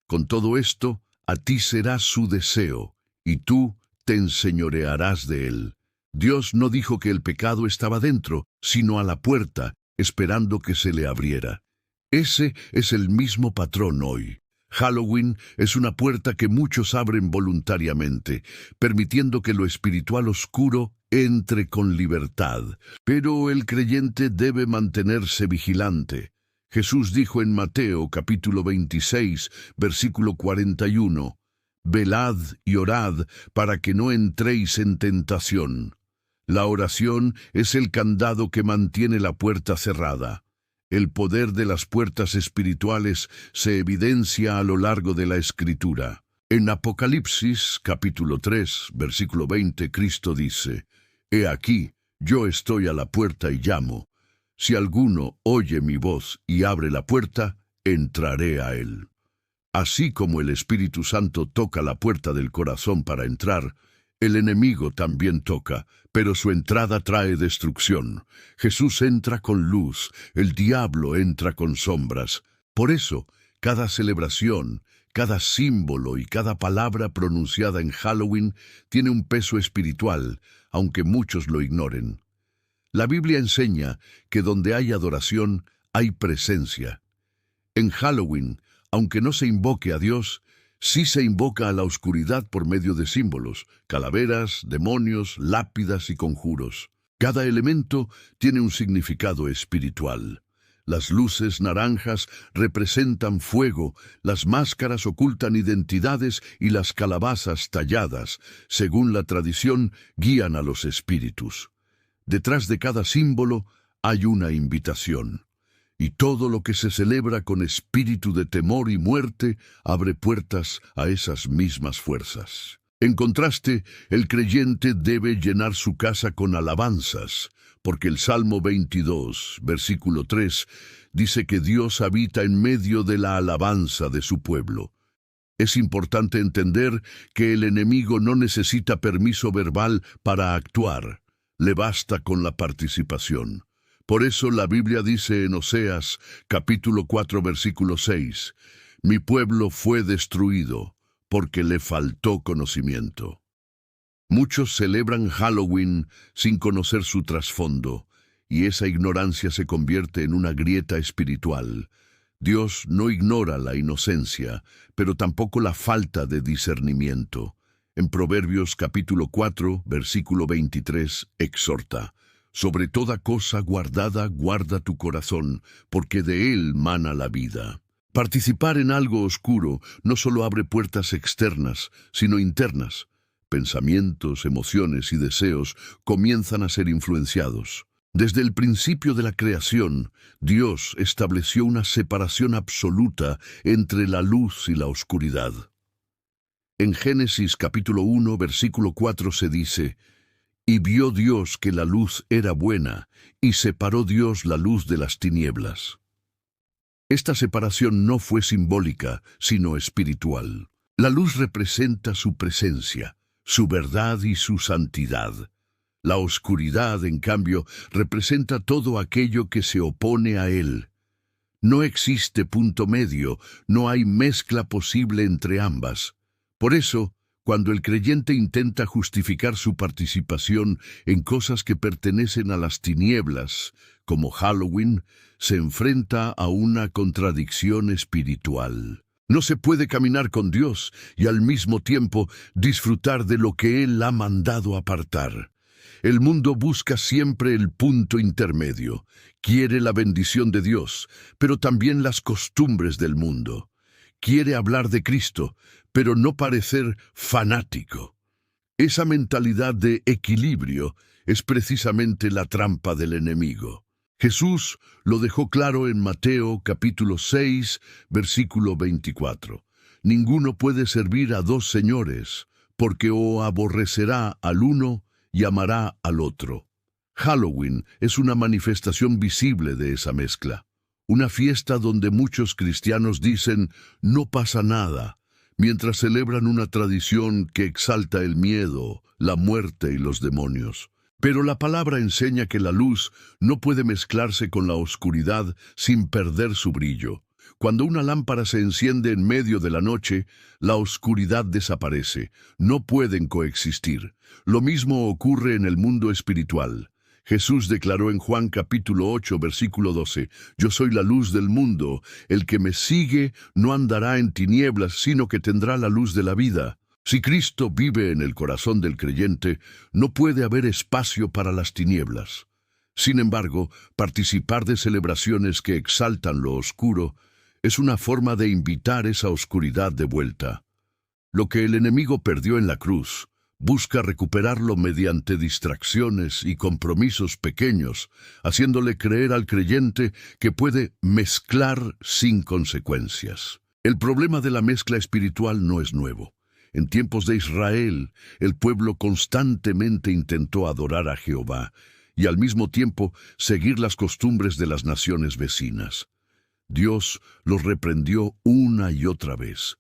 Con todo esto, a ti será su deseo, y tú te enseñorearás de él. Dios no dijo que el pecado estaba dentro, sino a la puerta, esperando que se le abriera. Ese es el mismo patrón hoy. Halloween es una puerta que muchos abren voluntariamente, permitiendo que lo espiritual oscuro entre con libertad. Pero el creyente debe mantenerse vigilante. Jesús dijo en Mateo capítulo 26, versículo 41, «Velad y orad para que no entréis en tentación». La oración es el candado que mantiene la puerta cerrada. El poder de las puertas espirituales se evidencia a lo largo de la Escritura. En Apocalipsis, capítulo 3, versículo 20, Cristo dice: «He aquí, yo estoy a la puerta y llamo. Si alguno oye mi voz y abre la puerta, entraré a él». Así como el Espíritu Santo toca la puerta del corazón para entrar, el enemigo también toca, pero su entrada trae destrucción. Jesús entra con luz, el diablo entra con sombras. Por eso, cada celebración, cada símbolo y cada palabra pronunciada en Halloween tiene un peso espiritual, aunque muchos lo ignoren. La Biblia enseña que donde hay adoración, hay presencia. En Halloween, aunque no se invoque a Dios, sí se invoca a la oscuridad por medio de símbolos, calaveras, demonios, lápidas y conjuros. Cada elemento tiene un significado espiritual. Las luces naranjas representan fuego, las máscaras ocultan identidades y las calabazas talladas, según la tradición, guían a los espíritus. Detrás de cada símbolo hay una invitación. Y todo lo que se celebra con espíritu de temor y muerte abre puertas a esas mismas fuerzas. En contraste, el creyente debe llenar su casa con alabanzas, porque el Salmo 22, versículo 3, dice que Dios habita en medio de la alabanza de su pueblo. Es importante entender que el enemigo no necesita permiso verbal para actuar, le basta con la participación. Por eso la Biblia dice en Oseas, capítulo 4, versículo 6, «Mi pueblo fue destruido, porque le faltó conocimiento». Muchos celebran Halloween sin conocer su trasfondo, y esa ignorancia se convierte en una grieta espiritual. Dios no ignora la inocencia, pero tampoco la falta de discernimiento. En Proverbios capítulo 4, versículo 23, exhorta: Sobre toda cosa guardada, guarda tu corazón, porque de él mana la vida. Participar en algo oscuro no solo abre puertas externas, sino internas. Pensamientos, emociones y deseos comienzan a ser influenciados. Desde el principio de la creación, Dios estableció una separación absoluta entre la luz y la oscuridad. En Génesis capítulo 1, versículo 4 se dice: «Y vio Dios que la luz era buena, y separó Dios la luz de las tinieblas». Esta separación no fue simbólica, sino espiritual. La luz representa su presencia, su verdad y su santidad. La oscuridad, en cambio, representa todo aquello que se opone a él. No existe punto medio, no hay mezcla posible entre ambas. Por eso, cuando el creyente intenta justificar su participación en cosas que pertenecen a las tinieblas, como Halloween, se enfrenta a una contradicción espiritual. No se puede caminar con Dios y al mismo tiempo disfrutar de lo que Él ha mandado apartar. El mundo busca siempre el punto intermedio. Quiere la bendición de Dios, pero también las costumbres del mundo. Quiere hablar de Cristo, pero no parecer fanático. Esa mentalidad de equilibrio es precisamente la trampa del enemigo. Jesús lo dejó claro en Mateo capítulo 6, versículo 24. Ninguno puede servir a dos señores, porque o aborrecerá al uno y amará al otro. Halloween es una manifestación visible de esa mezcla. Una fiesta donde muchos cristianos dicen «no pasa nada», mientras celebran una tradición que exalta el miedo, la muerte y los demonios. Pero la palabra enseña que la luz no puede mezclarse con la oscuridad sin perder su brillo. Cuando una lámpara se enciende en medio de la noche, la oscuridad desaparece. No pueden coexistir. Lo mismo ocurre en el mundo espiritual. Jesús declaró en Juan capítulo 8, versículo 12, «Yo soy la luz del mundo. El que me sigue no andará en tinieblas, sino que tendrá la luz de la vida». Si Cristo vive en el corazón del creyente, no puede haber espacio para las tinieblas. Sin embargo, participar de celebraciones que exaltan lo oscuro es una forma de invitar esa oscuridad de vuelta. Lo que el enemigo perdió en la cruz, busca recuperarlo mediante distracciones y compromisos pequeños, haciéndole creer al creyente que puede mezclar sin consecuencias. El problema de la mezcla espiritual no es nuevo. En tiempos de Israel, el pueblo constantemente intentó adorar a Jehová y al mismo tiempo seguir las costumbres de las naciones vecinas. Dios los reprendió una y otra vez.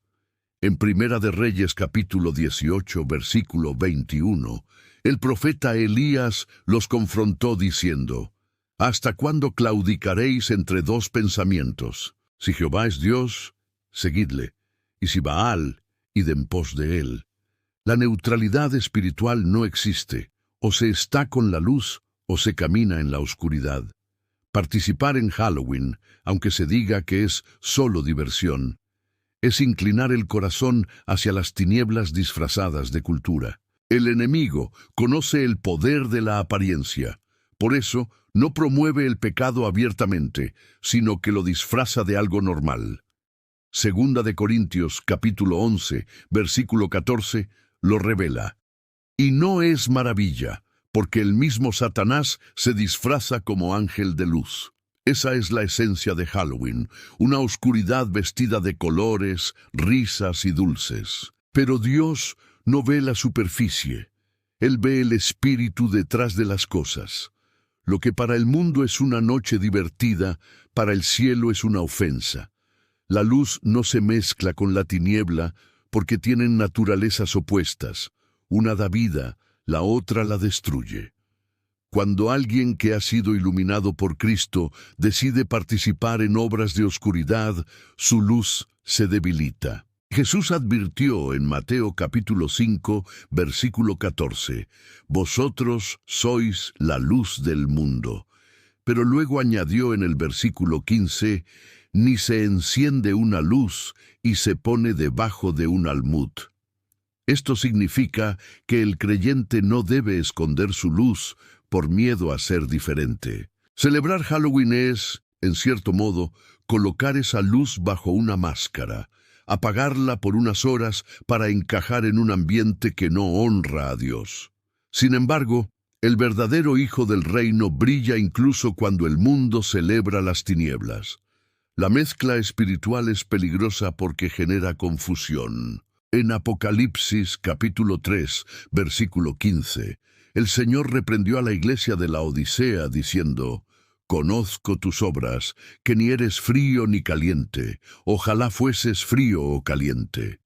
En Primera de Reyes capítulo 18, versículo 21, el profeta Elías los confrontó diciendo: «¿Hasta cuándo claudicaréis entre dos pensamientos? Si Jehová es Dios, seguidle, y si Baal, id en pos de él». La neutralidad espiritual no existe. O se está con la luz o se camina en la oscuridad. Participar en Halloween, aunque se diga que es solo diversión, es inclinar el corazón hacia las tinieblas disfrazadas de cultura. El enemigo conoce el poder de la apariencia. Por eso, no promueve el pecado abiertamente, sino que lo disfraza de algo normal. Segunda de Corintios capítulo 11, versículo 14, lo revela. Y no es maravilla, porque el mismo Satanás se disfraza como ángel de luz. Esa es la esencia de Halloween, una oscuridad vestida de colores, risas y dulces. Pero Dios no ve la superficie. Él ve el espíritu detrás de las cosas. Lo que para el mundo es una noche divertida, para el cielo es una ofensa. La luz no se mezcla con la tiniebla porque tienen naturalezas opuestas. Una da vida, la otra la destruye. Cuando alguien que ha sido iluminado por Cristo decide participar en obras de oscuridad, su luz se debilita. Jesús advirtió en Mateo capítulo 5, versículo 14, «Vosotros sois la luz del mundo». Pero luego añadió en el versículo 15, «Ni se enciende una luz y se pone debajo de un almud». Esto significa que el creyente no debe esconder su luz, por miedo a ser diferente. Celebrar Halloween es, en cierto modo, colocar esa luz bajo una máscara, apagarla por unas horas para encajar en un ambiente que no honra a Dios. Sin embargo, el verdadero Hijo del Reino brilla incluso cuando el mundo celebra las tinieblas. La mezcla espiritual es peligrosa porque genera confusión. En Apocalipsis capítulo 3, versículo 15, el Señor reprendió a la iglesia de la Odisea diciendo: «Conozco tus obras, que ni eres frío ni caliente. Ojalá fueses frío o caliente».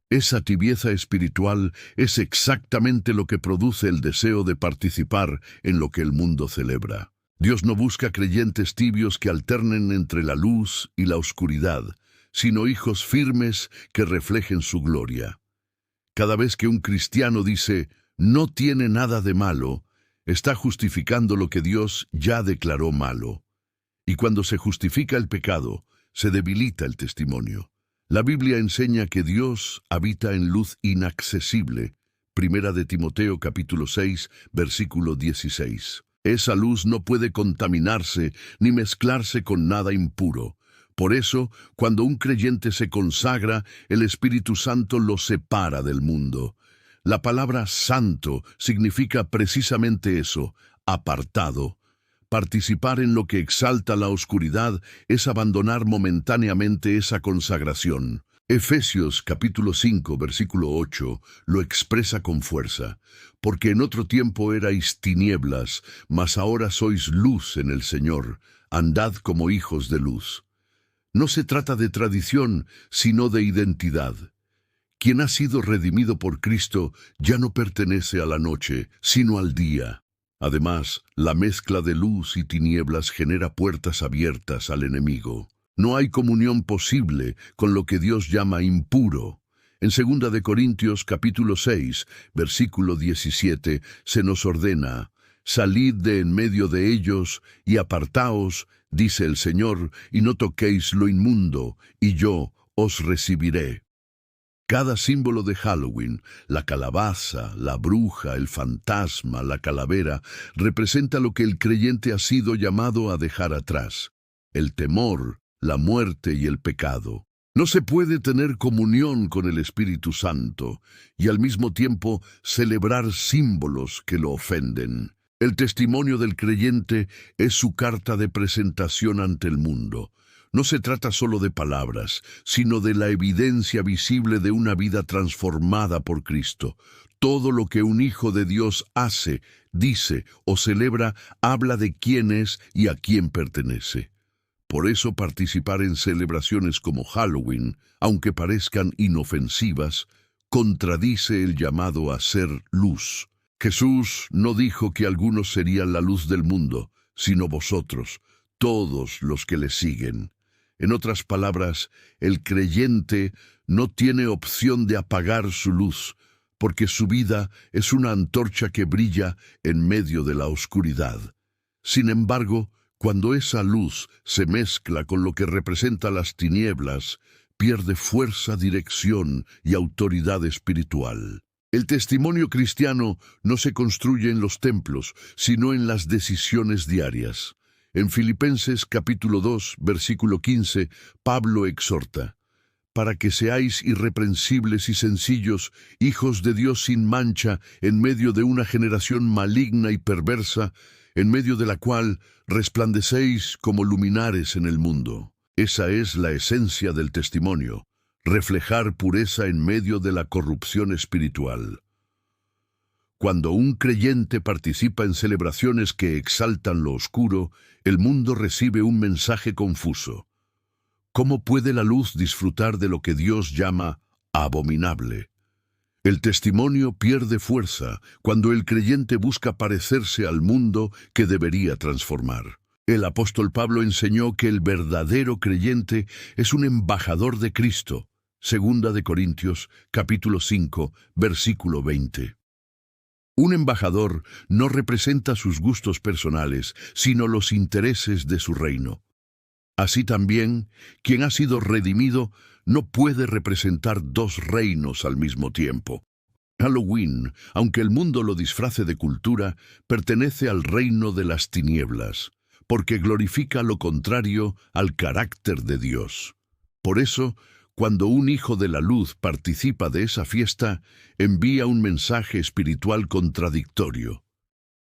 Esa tibieza espiritual es exactamente lo que produce el deseo de participar en lo que el mundo celebra. Dios no busca creyentes tibios que alternen entre la luz y la oscuridad, sino hijos firmes que reflejen su gloria. Cada vez que un cristiano dice «no tiene nada de malo», está justificando lo que Dios ya declaró malo. Y cuando se justifica el pecado, se debilita el testimonio. La Biblia enseña que Dios habita en luz inaccesible. Primera de Timoteo capítulo 6, versículo 16. Esa luz no puede contaminarse ni mezclarse con nada impuro. Por eso, cuando un creyente se consagra, el Espíritu Santo lo separa del mundo. La palabra santo significa precisamente eso, apartado. Participar en lo que exalta la oscuridad es abandonar momentáneamente esa consagración. Efesios capítulo 5, versículo 8, lo expresa con fuerza. Porque en otro tiempo erais tinieblas, mas ahora sois luz en el Señor. Andad como hijos de luz. No se trata de tradición, sino de identidad. Quien ha sido redimido por Cristo ya no pertenece a la noche, sino al día. Además, la mezcla de luz y tinieblas genera puertas abiertas al enemigo. No hay comunión posible con lo que Dios llama impuro. En 2 de Corintios capítulo 6, versículo 17, se nos ordena: «Salid de en medio de ellos y apartaos, dice el Señor, y no toquéis lo inmundo, y yo os recibiré». Cada símbolo de Halloween, la calabaza, la bruja, el fantasma, la calavera, representa lo que el creyente ha sido llamado a dejar atrás: el temor, la muerte y el pecado. No se puede tener comunión con el Espíritu Santo y al mismo tiempo celebrar símbolos que lo ofenden. El testimonio del creyente es su carta de presentación ante el mundo. No se trata solo de palabras, sino de la evidencia visible de una vida transformada por Cristo. Todo lo que un hijo de Dios hace, dice o celebra habla de quién es y a quién pertenece. Por eso participar en celebraciones como Halloween, aunque parezcan inofensivas, contradice el llamado a ser luz. Jesús no dijo que algunos serían la luz del mundo, sino vosotros, todos los que le siguen. En otras palabras, el creyente no tiene opción de apagar su luz, porque su vida es una antorcha que brilla en medio de la oscuridad. Sin embargo, cuando esa luz se mezcla con lo que representa las tinieblas, pierde fuerza, dirección y autoridad espiritual. El testimonio cristiano no se construye en los templos, sino en las decisiones diarias. En Filipenses capítulo 2, versículo 15, Pablo exhorta: «Para que seáis irreprensibles y sencillos, hijos de Dios sin mancha, en medio de una generación maligna y perversa, en medio de la cual resplandecéis como luminares en el mundo». Esa es la esencia del testimonio, reflejar pureza en medio de la corrupción espiritual. Cuando un creyente participa en celebraciones que exaltan lo oscuro, el mundo recibe un mensaje confuso. ¿Cómo puede la luz disfrutar de lo que Dios llama abominable? El testimonio pierde fuerza cuando el creyente busca parecerse al mundo que debería transformar. El apóstol Pablo enseñó que el verdadero creyente es un embajador de Cristo. 2 de Corintios, capítulo 5, versículo 20. Un embajador no representa sus gustos personales, sino los intereses de su reino. Así también, quien ha sido redimido no puede representar dos reinos al mismo tiempo. Halloween, aunque el mundo lo disfrace de cultura, pertenece al reino de las tinieblas, porque glorifica lo contrario al carácter de Dios. Por eso, cuando un hijo de la luz participa de esa fiesta, envía un mensaje espiritual contradictorio.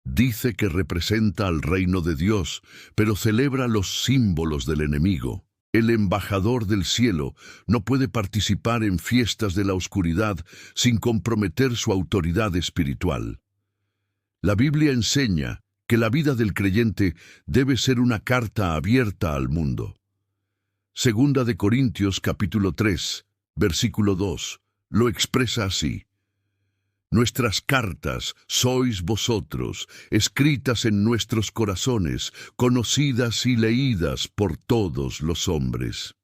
Dice que representa al reino de Dios, pero celebra los símbolos del enemigo. El embajador del cielo no puede participar en fiestas de la oscuridad sin comprometer su autoridad espiritual. La Biblia enseña que la vida del creyente debe ser una carta abierta al mundo. Segunda de Corintios capítulo 3, versículo 2, lo expresa así: Nuestras cartas sois vosotros, escritas en nuestros corazones, conocidas y leídas por todos los hombres.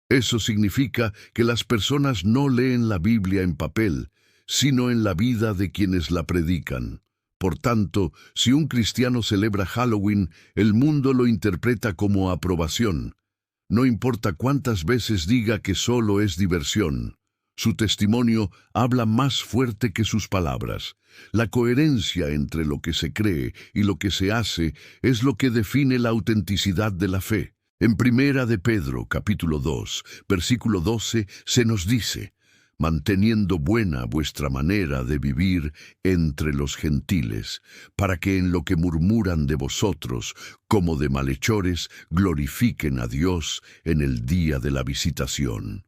Eso significa que las personas no leen la Biblia en papel, sino en la vida de quienes la predican. Por tanto, si un cristiano celebra Halloween, el mundo lo interpreta como aprobación. No importa cuántas veces diga que solo es diversión. Su testimonio habla más fuerte que sus palabras. La coherencia entre lo que se cree y lo que se hace es lo que define la autenticidad de la fe. En Primera de Pedro, capítulo 2, versículo 12, se nos dice: manteniendo buena vuestra manera de vivir entre los gentiles, para que en lo que murmuran de vosotros, como de malhechores, glorifiquen a Dios en el día de la visitación.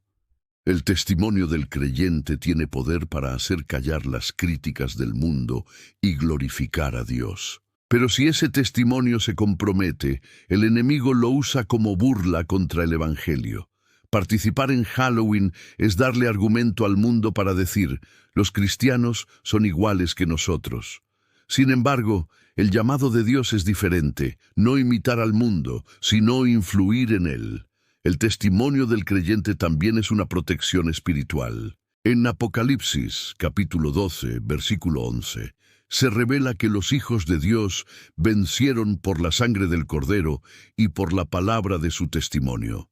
El testimonio del creyente tiene poder para hacer callar las críticas del mundo y glorificar a Dios. Pero si ese testimonio se compromete, el enemigo lo usa como burla contra el Evangelio. Participar en Halloween es darle argumento al mundo para decir: los cristianos son iguales que nosotros. Sin embargo, el llamado de Dios es diferente: no imitar al mundo, sino influir en él. El testimonio del creyente también es una protección espiritual. En Apocalipsis, capítulo 12, versículo 11, se revela que los hijos de Dios vencieron por la sangre del Cordero y por la palabra de su testimonio.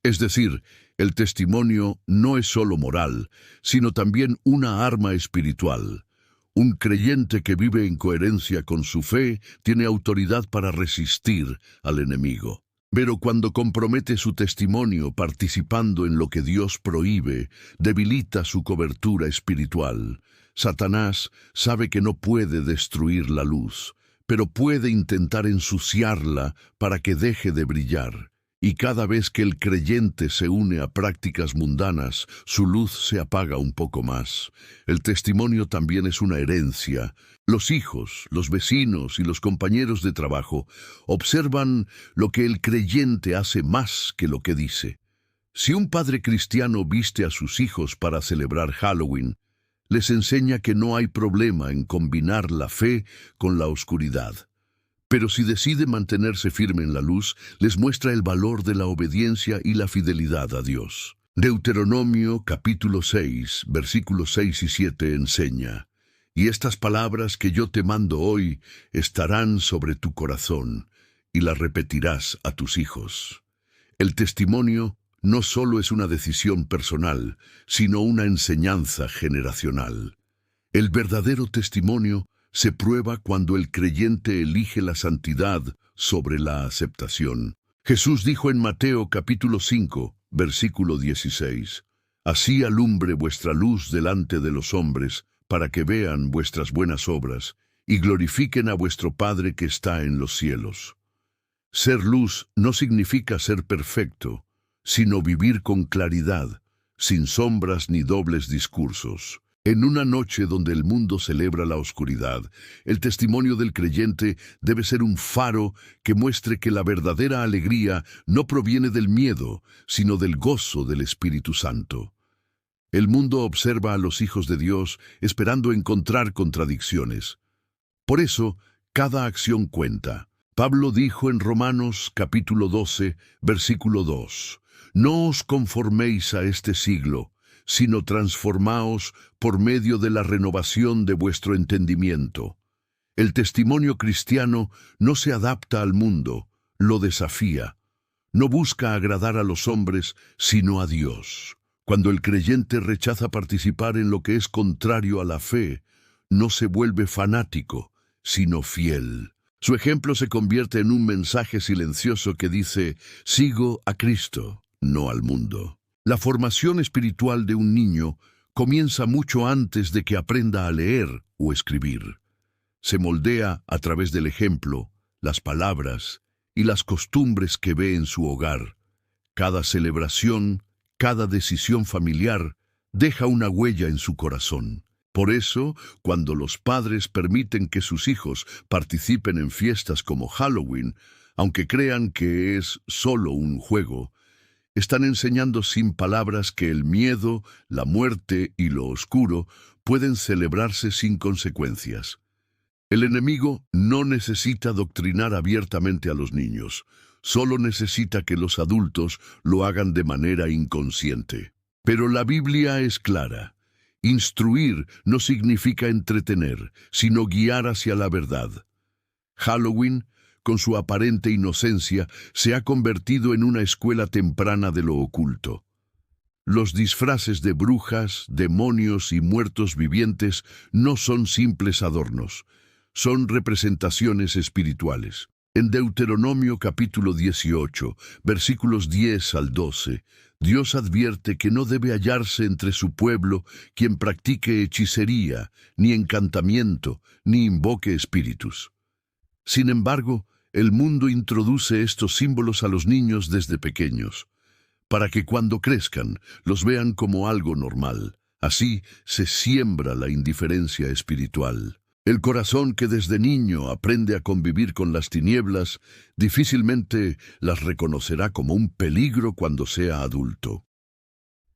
Es decir, el testimonio no es solo moral, sino también una arma espiritual. Un creyente que vive en coherencia con su fe tiene autoridad para resistir al enemigo. Pero cuando compromete su testimonio participando en lo que Dios prohíbe, debilita su cobertura espiritual. Satanás sabe que no puede destruir la luz, pero puede intentar ensuciarla para que deje de brillar. Y cada vez que el creyente se une a prácticas mundanas, su luz se apaga un poco más. El testimonio también es una herencia. Los hijos, los vecinos y los compañeros de trabajo observan lo que el creyente hace más que lo que dice. Si un padre cristiano viste a sus hijos para celebrar Halloween, les enseña que no hay problema en combinar la fe con la oscuridad. Pero si decide mantenerse firme en la luz, les muestra el valor de la obediencia y la fidelidad a Dios. Deuteronomio capítulo 6, versículos 6 y 7 enseña: y estas palabras que yo te mando hoy estarán sobre tu corazón, y las repetirás a tus hijos. El testimonio no solo es una decisión personal, sino una enseñanza generacional. El verdadero testimonio se prueba cuando el creyente elige la santidad sobre la aceptación. Jesús dijo en Mateo capítulo 5, versículo 16, así alumbre vuestra luz delante de los hombres, para que vean vuestras buenas obras y glorifiquen a vuestro Padre que está en los cielos. Ser luz no significa ser perfecto, sino vivir con claridad, sin sombras ni dobles discursos. En una noche donde el mundo celebra la oscuridad, el testimonio del creyente debe ser un faro que muestre que la verdadera alegría no proviene del miedo, sino del gozo del Espíritu Santo. El mundo observa a los hijos de Dios esperando encontrar contradicciones. Por eso, cada acción cuenta. Pablo dijo en Romanos capítulo 12, versículo 2, no os conforméis a este siglo, sino transformaos por medio de la renovación de vuestro entendimiento. El testimonio cristiano no se adapta al mundo, lo desafía. No busca agradar a los hombres, sino a Dios. Cuando el creyente rechaza participar en lo que es contrario a la fe, no se vuelve fanático, sino fiel. Su ejemplo se convierte en un mensaje silencioso que dice: sigo a Cristo, no al mundo. La formación espiritual de un niño comienza mucho antes de que aprenda a leer o escribir. Se moldea a través del ejemplo, las palabras y las costumbres que ve en su hogar. Cada celebración, cada decisión familiar deja una huella en su corazón. Por eso, cuando los padres permiten que sus hijos participen en fiestas como Halloween, aunque crean que es solo un juego, están enseñando sin palabras que el miedo, la muerte y lo oscuro pueden celebrarse sin consecuencias. El enemigo no necesita doctrinar abiertamente a los niños, solo necesita que los adultos lo hagan de manera inconsciente. Pero la Biblia es clara. Instruir no significa entretener, sino guiar hacia la verdad. Halloween, con su aparente inocencia, se ha convertido en una escuela temprana de lo oculto. Los disfraces de brujas, demonios y muertos vivientes no son simples adornos, son representaciones espirituales. En Deuteronomio capítulo 18, versículos 10 al 12, Dios advierte que no debe hallarse entre su pueblo quien practique hechicería, ni encantamiento, ni invoque espíritus. Sin embargo, el mundo introduce estos símbolos a los niños desde pequeños, para que cuando crezcan los vean como algo normal. Así se siembra la indiferencia espiritual. El corazón que desde niño aprende a convivir con las tinieblas, difícilmente las reconocerá como un peligro cuando sea adulto.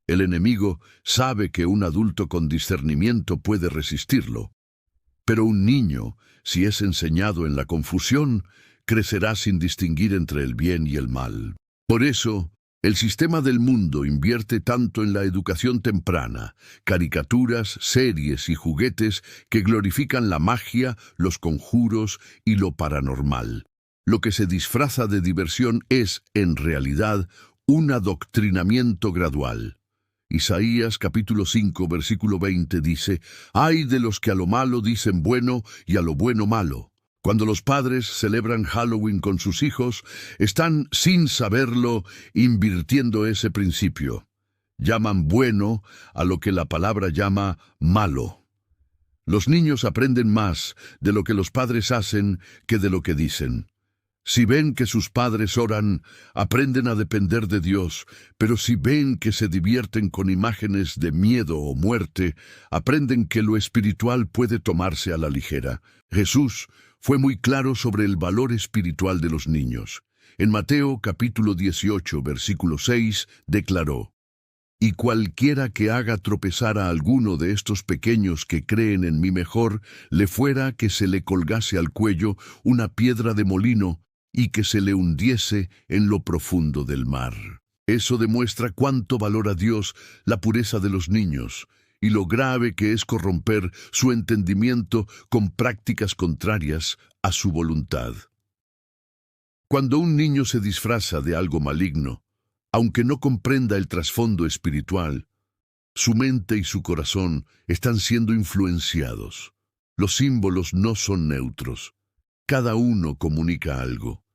El enemigo sabe que un adulto con discernimiento puede resistirlo, pero un niño, si es enseñado en la confusión, crecerá sin distinguir entre el bien y el mal. Por eso, el sistema del mundo invierte tanto en la educación temprana, caricaturas, series y juguetes que glorifican la magia, los conjuros y lo paranormal. Lo que se disfraza de diversión es, en realidad, un adoctrinamiento gradual. Isaías capítulo 5, versículo 20 dice: «Ay de los que a lo malo dicen bueno y a lo bueno malo». Cuando los padres celebran Halloween con sus hijos, están, sin saberlo, invirtiendo ese principio. Llaman bueno a lo que la palabra llama malo. Los niños aprenden más de lo que los padres hacen que de lo que dicen. Si ven que sus padres oran, aprenden a depender de Dios, pero si ven que se divierten con imágenes de miedo o muerte, aprenden que lo espiritual puede tomarse a la ligera. Jesús fue muy claro sobre el valor espiritual de los niños. En Mateo capítulo 18, versículo 6, declaró: «Y cualquiera que haga tropezar a alguno de estos pequeños que creen en mí, mejor le fuera que se le colgase al cuello una piedra de molino y que se le hundiese en lo profundo del mar». Eso demuestra cuánto valora Dios la pureza de los niños y lo grave que es corromper su entendimiento con prácticas contrarias a su voluntad. Cuando un niño se disfraza de algo maligno, aunque no comprenda el trasfondo espiritual, su mente y su corazón están siendo influenciados. Los símbolos no son neutros. Cada uno comunica algo.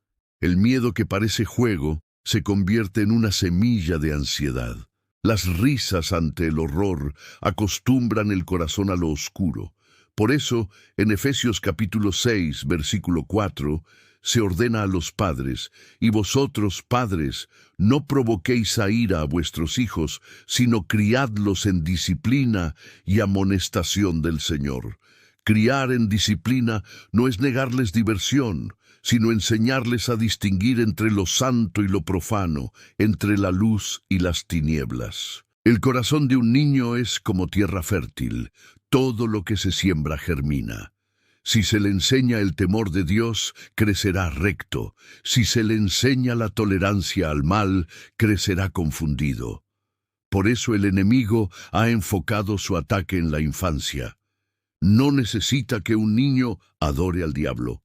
El miedo que parece juego se convierte en una semilla de ansiedad. Las risas ante el horror acostumbran el corazón a lo oscuro. Por eso, en Efesios capítulo 6, versículo 4, se ordena a los padres: «Y vosotros, padres, no provoquéis a ira a vuestros hijos, sino criadlos en disciplina y amonestación del Señor». Criar en disciplina no es negarles diversión, sino enseñarles a distinguir entre lo santo y lo profano, entre la luz y las tinieblas. El corazón de un niño es como tierra fértil. Todo lo que se siembra germina. Si se le enseña el temor de Dios, crecerá recto. Si se le enseña la tolerancia al mal, crecerá confundido. Por eso el enemigo ha enfocado su ataque en la infancia. No necesita que un niño adore al diablo.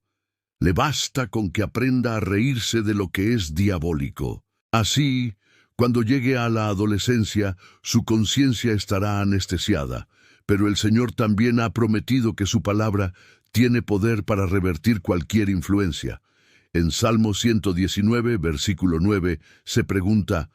Le basta con que aprenda a reírse de lo que es diabólico. Así, Cuando llegue a la adolescencia, su conciencia estará anestesiada, pero el Señor también ha prometido que su palabra tiene poder para revertir cualquier influencia. En Salmo 119, versículo 9, se pregunta,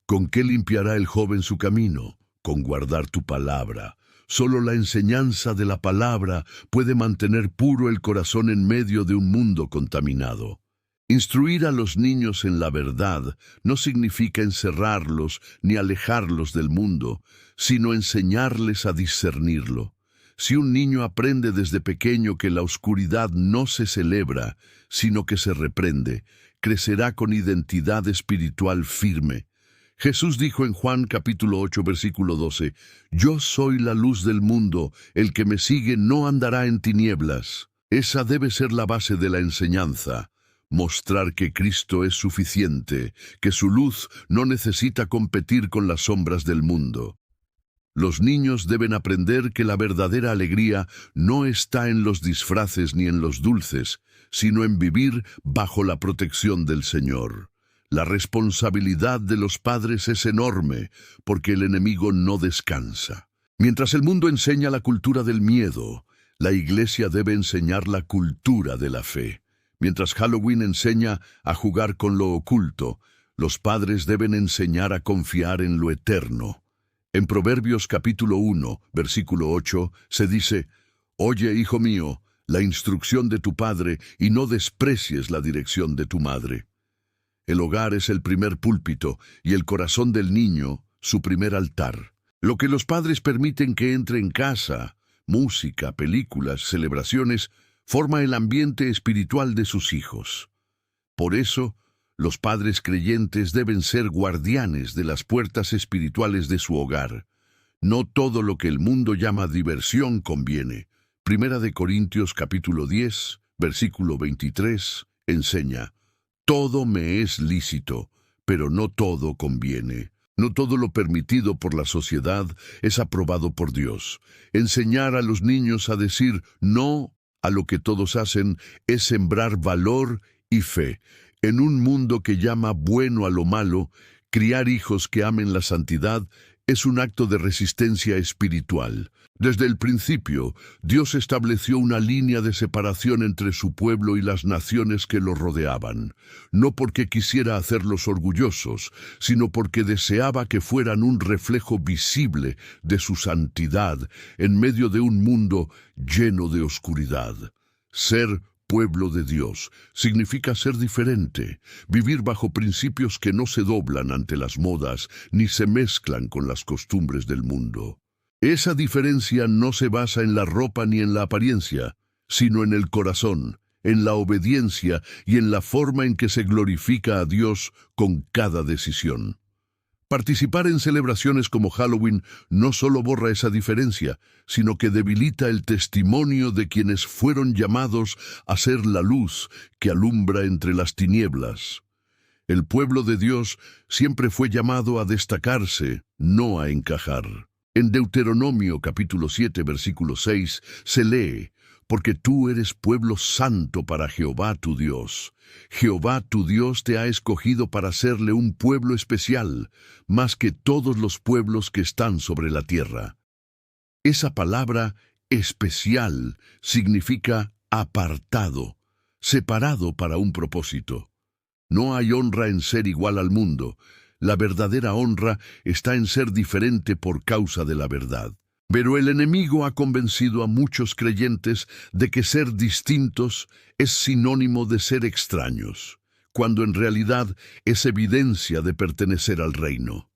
¿con qué limpiará el joven su camino? Con guardar tu palabra. Solo la enseñanza de la palabra puede mantener puro el corazón en medio de un mundo contaminado. Instruir a los niños en la verdad no significa encerrarlos ni alejarlos del mundo, sino enseñarles a discernirlo. Si un niño aprende desde pequeño que la oscuridad no se celebra, sino que se reprende, crecerá con identidad espiritual firme. Jesús dijo en Juan capítulo 8, versículo 12, «Yo soy la luz del mundo, el que me sigue no andará en tinieblas». Esa debe ser la base de la enseñanza. Mostrar que Cristo es suficiente, que su luz no necesita competir con las sombras del mundo. Los niños deben aprender que la verdadera alegría no está en los disfraces ni en los dulces, sino en vivir bajo la protección del Señor. La responsabilidad de los padres es enorme, porque el enemigo no descansa. Mientras el mundo enseña la cultura del miedo, la Iglesia debe enseñar la cultura de la fe. Mientras Halloween enseña a jugar con lo oculto, los padres deben enseñar a confiar en lo eterno. En Proverbios capítulo 1, versículo 8, se dice, «Oye, hijo mío, la instrucción de tu padre, y no desprecies la dirección de tu madre». El hogar es el primer púlpito, y el corazón del niño, su primer altar. Lo que los padres permiten que entre en casa, música, películas, celebraciones, forma el ambiente espiritual de sus hijos. Por eso, los padres creyentes deben ser guardianes de las puertas espirituales de su hogar. No todo lo que el mundo llama diversión conviene. Primera de Corintios capítulo 10, versículo 23, enseña, «Todo me es lícito, pero no todo conviene». No todo lo permitido por la sociedad es aprobado por Dios. Enseñar a los niños a decir no a lo que todos hacen es sembrar valor y fe. En un mundo que llama bueno a lo malo, criar hijos que amen la santidad es un acto de resistencia espiritual. Desde el principio, Dios estableció una línea de separación entre su pueblo y las naciones que lo rodeaban, no porque quisiera hacerlos orgullosos, sino porque deseaba que fueran un reflejo visible de su santidad en medio de un mundo lleno de oscuridad. Ser pueblo de Dios significa ser diferente, vivir bajo principios que no se doblan ante las modas ni se mezclan con las costumbres del mundo. Esa diferencia no se basa en la ropa ni en la apariencia, sino en el corazón, en la obediencia y en la forma en que se glorifica a Dios con cada decisión. Participar en celebraciones como Halloween no solo borra esa diferencia, sino que debilita el testimonio de quienes fueron llamados a ser la luz que alumbra entre las tinieblas. El pueblo de Dios siempre fue llamado a destacarse, no a encajar. En Deuteronomio capítulo 7, versículo 6, se lee, «Porque tú eres pueblo santo para Jehová tu Dios. Jehová tu Dios te ha escogido para serle un pueblo especial, más que todos los pueblos que están sobre la tierra». Esa palabra especial significa apartado, separado para un propósito. No hay honra en ser igual al mundo. La verdadera honra está en ser diferente por causa de la verdad. Pero el enemigo ha convencido a muchos creyentes de que ser distintos es sinónimo de ser extraños, cuando en realidad es evidencia de pertenecer al reino.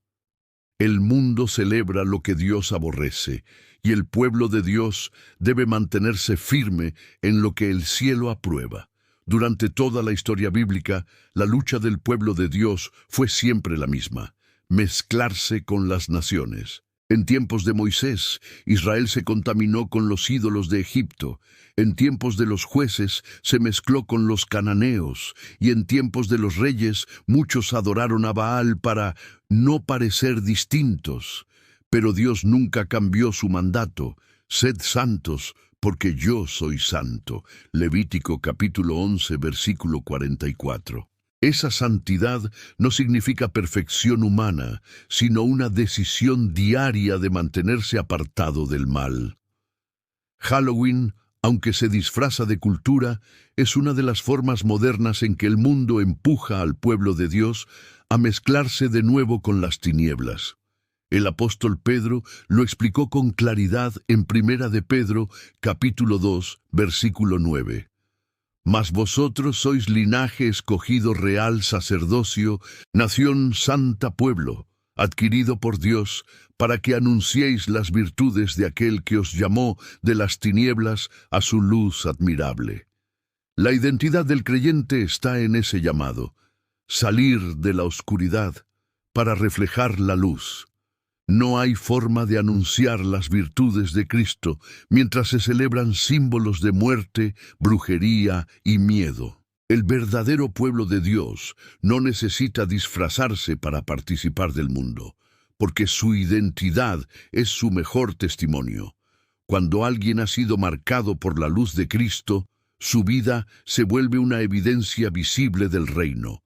El mundo celebra lo que Dios aborrece, y el pueblo de Dios debe mantenerse firme en lo que el cielo aprueba. Durante toda la historia bíblica, la lucha del pueblo de Dios fue siempre la misma: mezclarse con las naciones. En tiempos de Moisés, Israel se contaminó con los ídolos de Egipto. En tiempos de los jueces, se mezcló con los cananeos. Y en tiempos de los reyes, muchos adoraron a Baal para no parecer distintos. Pero Dios nunca cambió su mandato: «Sed santos, porque yo soy santo». Levítico capítulo 11, versículo 44. Esa santidad no significa perfección humana, sino una decisión diaria de mantenerse apartado del mal. Halloween, aunque se disfraza de cultura, es una de las formas modernas en que el mundo empuja al pueblo de Dios a mezclarse de nuevo con las tinieblas. El apóstol Pedro lo explicó con claridad en Primera de Pedro, capítulo 2, versículo 9. Mas vosotros sois linaje escogido, real sacerdocio, nación santa, pueblo, adquirido por Dios, para que anunciéis las virtudes de aquel que os llamó de las tinieblas a su luz admirable. La identidad del creyente está en ese llamado, salir de la oscuridad para reflejar la luz. No hay forma de anunciar las virtudes de Cristo mientras se celebran símbolos de muerte, brujería y miedo. El verdadero pueblo de Dios no necesita disfrazarse para participar del mundo, porque su identidad es su mejor testimonio. Cuando alguien ha sido marcado por la luz de Cristo, su vida se vuelve una evidencia visible del reino.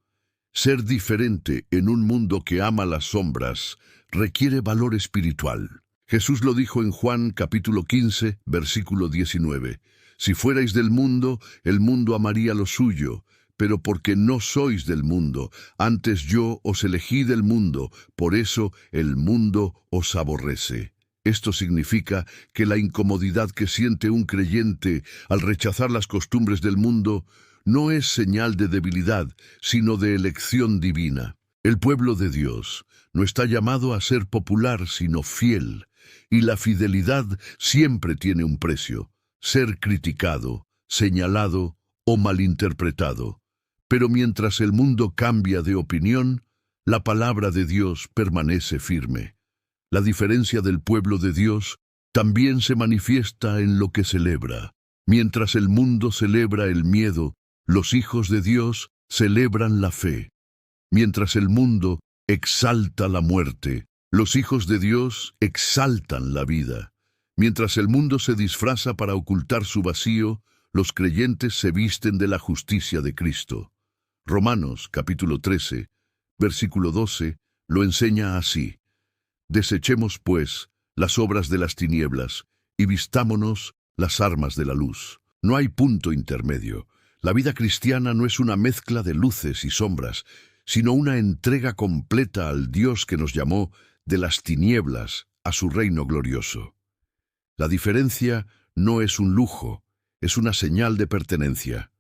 Ser diferente en un mundo que ama las sombras requiere valor espiritual. Jesús lo dijo en Juan capítulo 15, versículo 19. Si fuerais del mundo, el mundo amaría lo suyo, pero porque no sois del mundo, antes yo os elegí del mundo, por eso el mundo os aborrece. Esto significa que la incomodidad que siente un creyente al rechazar las costumbres del mundo no es señal de debilidad, sino de elección divina. El pueblo de Dios no está llamado a ser popular, sino fiel, y la fidelidad siempre tiene un precio: ser criticado, señalado o malinterpretado. Pero mientras el mundo cambia de opinión, la palabra de Dios permanece firme. La diferencia del pueblo de Dios también se manifiesta en lo que celebra. Mientras el mundo celebra el miedo, los hijos de Dios celebran la fe. Mientras el mundo exalta la muerte, los hijos de Dios exaltan la vida. Mientras el mundo se disfraza para ocultar su vacío, los creyentes se visten de la justicia de Cristo. Romanos capítulo 13, versículo 12, lo enseña así: Desechemos, pues, las obras de las tinieblas, y vistámonos las armas de la luz. No hay punto intermedio. La vida cristiana no es una mezcla de luces y sombras, sino una entrega completa al Dios que nos llamó de las tinieblas a su reino glorioso. La diferencia no es un lujo, es una señal de pertenencia.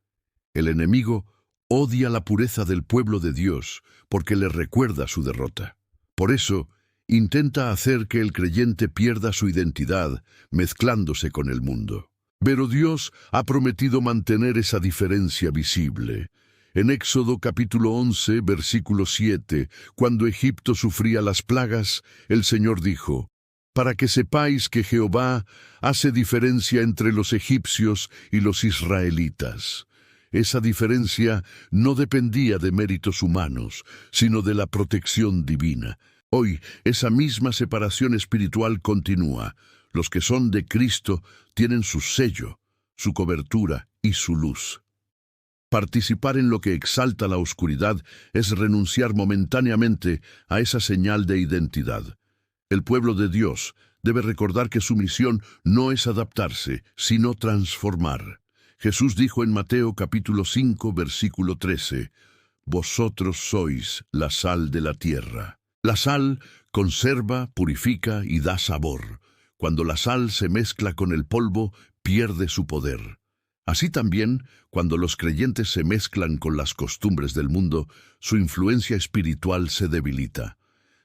El enemigo odia la pureza del pueblo de Dios porque le recuerda su derrota. Por eso, intenta hacer que el creyente pierda su identidad mezclándose con el mundo. Pero Dios ha prometido mantener esa diferencia visible. En Éxodo capítulo 11, versículo 7, cuando Egipto sufría las plagas, el Señor dijo: para que sepáis que Jehová hace diferencia entre los egipcios y los israelitas. Esa diferencia no dependía de méritos humanos, sino de la protección divina. Hoy, esa misma separación espiritual continúa. Los que son de Cristo tienen su sello, su cobertura y su luz. Participar en lo que exalta la oscuridad es renunciar momentáneamente a esa señal de identidad. El pueblo de Dios debe recordar que su misión no es adaptarse, sino transformar. Jesús dijo en Mateo capítulo 5, versículo 13, «Vosotros sois la sal de la tierra». La sal conserva, purifica y da sabor. Cuando la sal se mezcla con el polvo, pierde su poder. Así también, cuando los creyentes se mezclan con las costumbres del mundo, su influencia espiritual se debilita.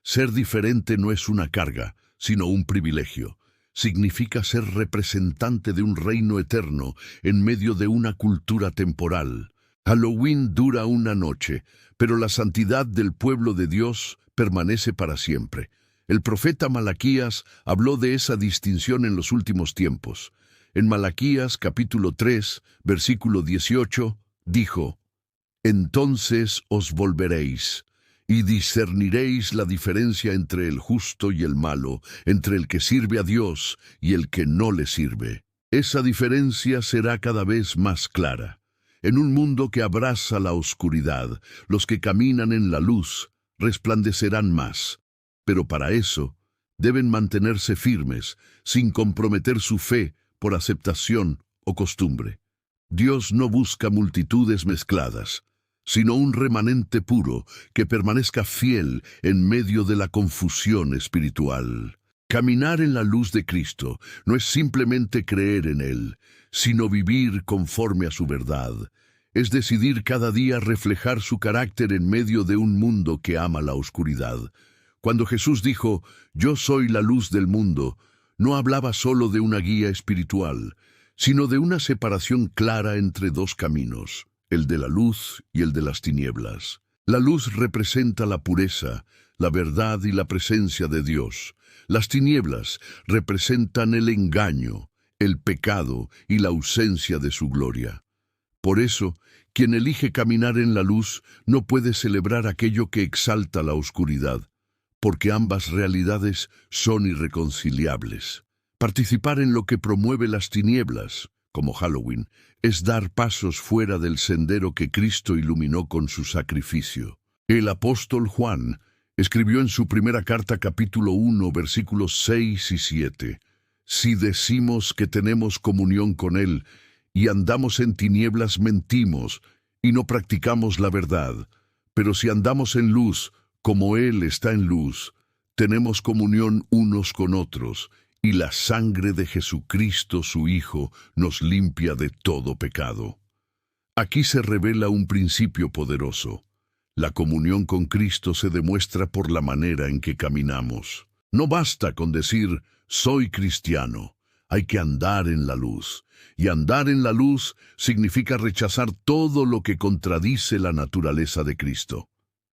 Ser diferente no es una carga, sino un privilegio. Significa ser representante de un reino eterno en medio de una cultura temporal. Halloween dura una noche, pero la santidad del pueblo de Dios permanece para siempre. El profeta Malaquías habló de esa distinción en los últimos tiempos. En Malaquías capítulo 3, versículo 18, dijo: «Entonces os volveréis, y discerniréis la diferencia entre el justo y el malo, entre el que sirve a Dios y el que no le sirve». Esa diferencia será cada vez más clara. En un mundo que abraza la oscuridad, los que caminan en la luz resplandecerán más. Pero para eso, deben mantenerse firmes, sin comprometer su fe por aceptación o costumbre. Dios no busca multitudes mezcladas, sino un remanente puro que permanezca fiel en medio de la confusión espiritual. Caminar en la luz de Cristo no es simplemente creer en Él, sino vivir conforme a su verdad. Es decidir cada día reflejar su carácter en medio de un mundo que ama la oscuridad. Cuando Jesús dijo, «Yo soy la luz del mundo», no hablaba solo de una guía espiritual, sino de una separación clara entre dos caminos, el de la luz y el de las tinieblas. La luz representa la pureza, la verdad y la presencia de Dios. Las tinieblas representan el engaño, el pecado y la ausencia de su gloria. Por eso, quien elige caminar en la luz no puede celebrar aquello que exalta la oscuridad, porque ambas realidades son irreconciliables. Participar en lo que promueve las tinieblas, como Halloween, es dar pasos fuera del sendero que Cristo iluminó con su sacrificio. El apóstol Juan escribió en su primera carta capítulo 1, versículos 6 y 7, «Si decimos que tenemos comunión con Él y andamos en tinieblas, mentimos y no practicamos la verdad. Pero si andamos en luz, como Él está en luz, tenemos comunión unos con otros, y la sangre de Jesucristo, su Hijo, nos limpia de todo pecado». Aquí se revela un principio poderoso. La comunión con Cristo se demuestra por la manera en que caminamos. No basta con decir, «soy cristiano». Hay que andar en la luz. Y andar en la luz significa rechazar todo lo que contradice la naturaleza de Cristo.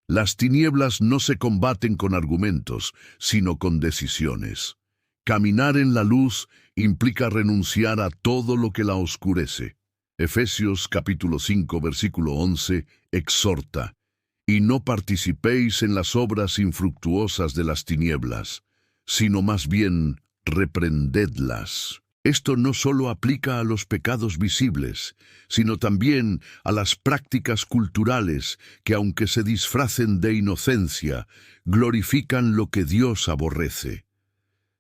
Las tinieblas no se combaten con argumentos, sino con decisiones. Caminar en la luz implica renunciar a todo lo que la oscurece. Efesios capítulo 5, versículo 11, exhorta, «Y no participéis en las obras infructuosas de las tinieblas, sino más bien reprendedlas». Esto no solo aplica a los pecados visibles, sino también a las prácticas culturales que, aunque se disfracen de inocencia, glorifican lo que Dios aborrece.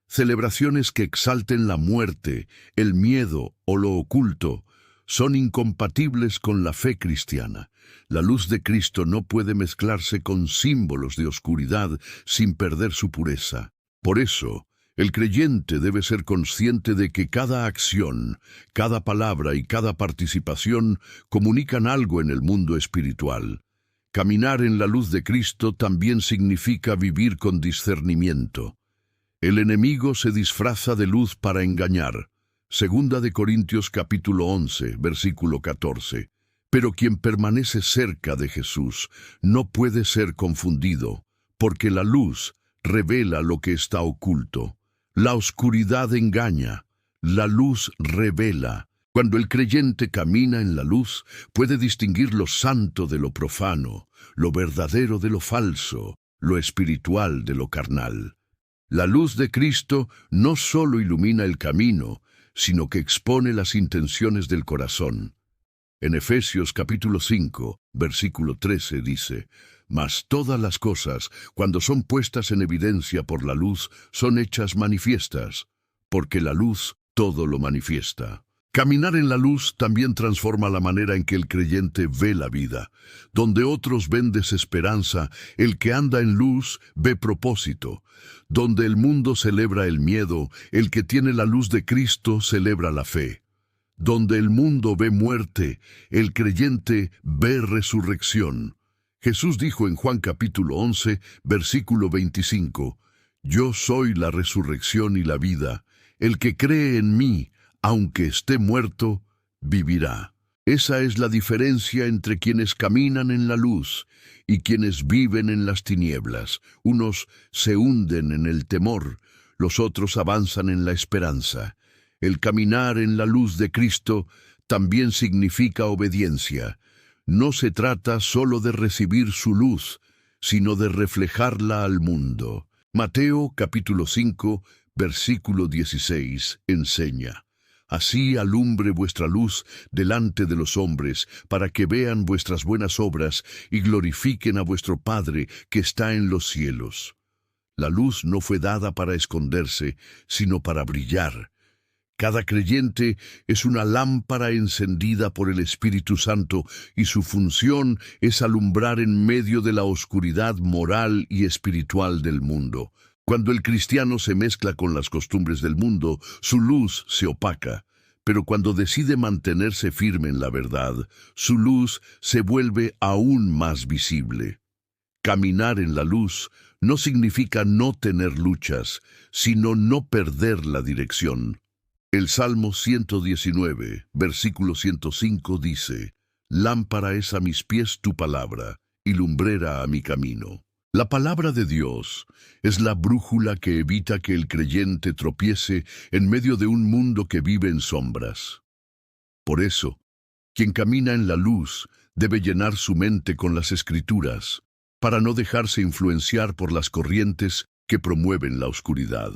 Celebraciones que exalten la muerte, el miedo o lo oculto son incompatibles con la fe cristiana. La luz de Cristo no puede mezclarse con símbolos de oscuridad sin perder su pureza. Por eso, el creyente debe ser consciente de que cada acción, cada palabra y cada participación comunican algo en el mundo espiritual. Caminar en la luz de Cristo también significa vivir con discernimiento. El enemigo se disfraza de luz para engañar. Segunda de Corintios capítulo 11, versículo 14. Pero quien permanece cerca de Jesús no puede ser confundido, porque la luz revela lo que está oculto. La oscuridad engaña, la luz revela. Cuando el creyente camina en la luz, puede distinguir lo santo de lo profano, lo verdadero de lo falso, lo espiritual de lo carnal. La luz de Cristo no solo ilumina el camino, sino que expone las intenciones del corazón. En Efesios capítulo 5, versículo 13 dice, «Mas todas las cosas, cuando son puestas en evidencia por la luz, son hechas manifiestas, porque la luz todo lo manifiesta». Caminar en la luz también transforma la manera en que el creyente ve la vida. Donde otros ven desesperanza, el que anda en luz ve propósito. Donde el mundo celebra el miedo, el que tiene la luz de Cristo celebra la fe. Donde el mundo ve muerte, el creyente ve resurrección. Jesús dijo en Juan capítulo 11, versículo 25, «Yo soy la resurrección y la vida. El que cree en mí, aunque esté muerto, vivirá». Esa es la diferencia entre quienes caminan en la luz y quienes viven en las tinieblas. Unos se hunden en el temor, los otros avanzan en la esperanza. El caminar en la luz de Cristo también significa obediencia. No se trata solo de recibir su luz, sino de reflejarla al mundo. Mateo capítulo 5, versículo 16 enseña, Así alumbre vuestra luz delante de los hombres, para que vean vuestras buenas obras y glorifiquen a vuestro Padre que está en los cielos. La luz no fue dada para esconderse, sino para brillar. Cada creyente es una lámpara encendida por el Espíritu Santo y su función es alumbrar en medio de la oscuridad moral y espiritual del mundo. Cuando el cristiano se mezcla con las costumbres del mundo, su luz se opaca, pero cuando decide mantenerse firme en la verdad, su luz se vuelve aún más visible. Caminar en la luz no significa no tener luchas, sino no perder la dirección. El Salmo 119, versículo 105 dice: «Lámpara es a mis pies tu palabra, y lumbrera a mi camino». La palabra de Dios es la brújula que evita que el creyente tropiece en medio de un mundo que vive en sombras. Por eso, quien camina en la luz debe llenar su mente con las Escrituras, para no dejarse influenciar por las corrientes que promueven la oscuridad.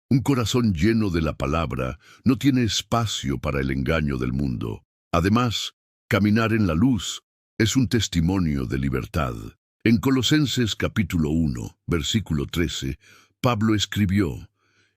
Un corazón lleno de la palabra no tiene espacio para el engaño del mundo. Además, caminar en la luz es un testimonio de libertad. En Colosenses capítulo 1, versículo 13, Pablo escribió: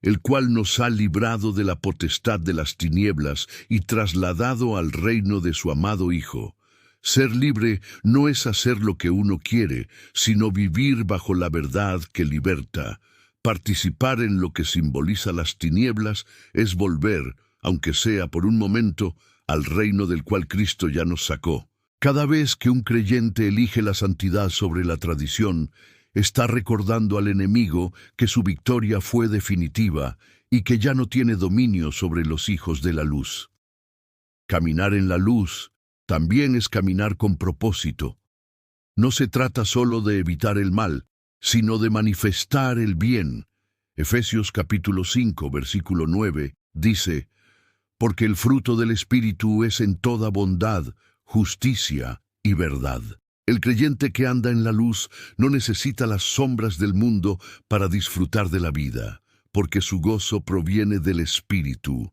«El cual nos ha librado de la potestad de las tinieblas y trasladado al reino de su amado Hijo». Ser libre no es hacer lo que uno quiere, sino vivir bajo la verdad que liberta. Participar en lo que simboliza las tinieblas es volver, aunque sea por un momento, al reino del cual Cristo ya nos sacó. Cada vez que un creyente elige la santidad sobre la tradición, está recordando al enemigo que su victoria fue definitiva y que ya no tiene dominio sobre los hijos de la luz. Caminar en la luz también es caminar con propósito. No se trata solo de evitar el mal, sino de manifestar el bien. Efesios capítulo 5, versículo 9, dice: «Porque el fruto del Espíritu es en toda bondad, justicia y verdad». El creyente que anda en la luz no necesita las sombras del mundo para disfrutar de la vida, porque su gozo proviene del Espíritu.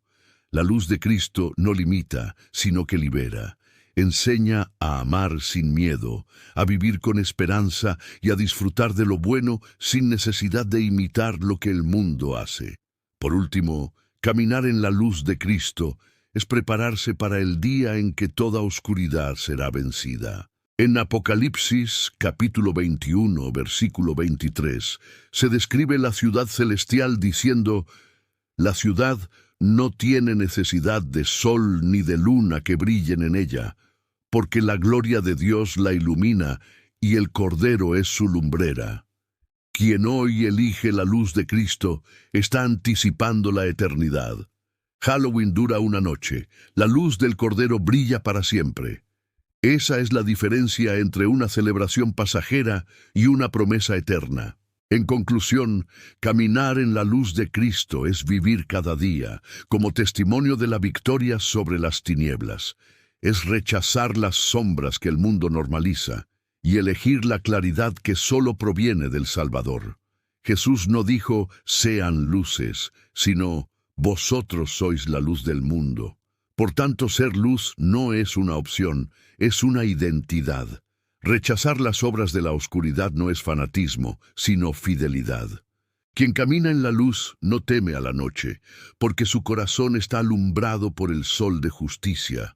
La luz de Cristo no limita, sino que libera. Enseña a amar sin miedo, a vivir con esperanza y a disfrutar de lo bueno sin necesidad de imitar lo que el mundo hace. Por último, caminar en la luz de Cristo es prepararse para el día en que toda oscuridad será vencida. En Apocalipsis, capítulo 21, versículo 23, se describe la ciudad celestial diciendo: «La ciudad no tiene necesidad de sol ni de luna que brillen en ella, porque la gloria de Dios la ilumina y el Cordero es su lumbrera». Quien hoy elige la luz de Cristo está anticipando la eternidad. Halloween dura una noche, la luz del Cordero brilla para siempre. Esa es la diferencia entre una celebración pasajera y una promesa eterna. En conclusión, caminar en la luz de Cristo es vivir cada día como testimonio de la victoria sobre las tinieblas. Es rechazar las sombras que el mundo normaliza y elegir la claridad que solo proviene del Salvador. Jesús no dijo: «sean luces», sino: «vosotros sois la luz del mundo». Por tanto, ser luz no es una opción, es una identidad. Rechazar las obras de la oscuridad no es fanatismo, sino fidelidad. Quien camina en la luz no teme a la noche, porque su corazón está alumbrado por el sol de justicia.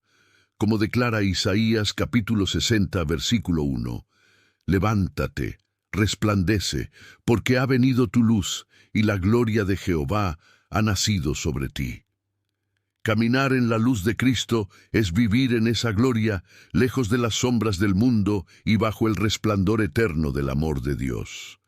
Como declara Isaías capítulo 60, versículo 1, «Levántate, resplandece, porque ha venido tu luz, y la gloria de Jehová ha nacido sobre ti». Caminar en la luz de Cristo es vivir en esa gloria, lejos de las sombras del mundo y bajo el resplandor eterno del amor de Dios.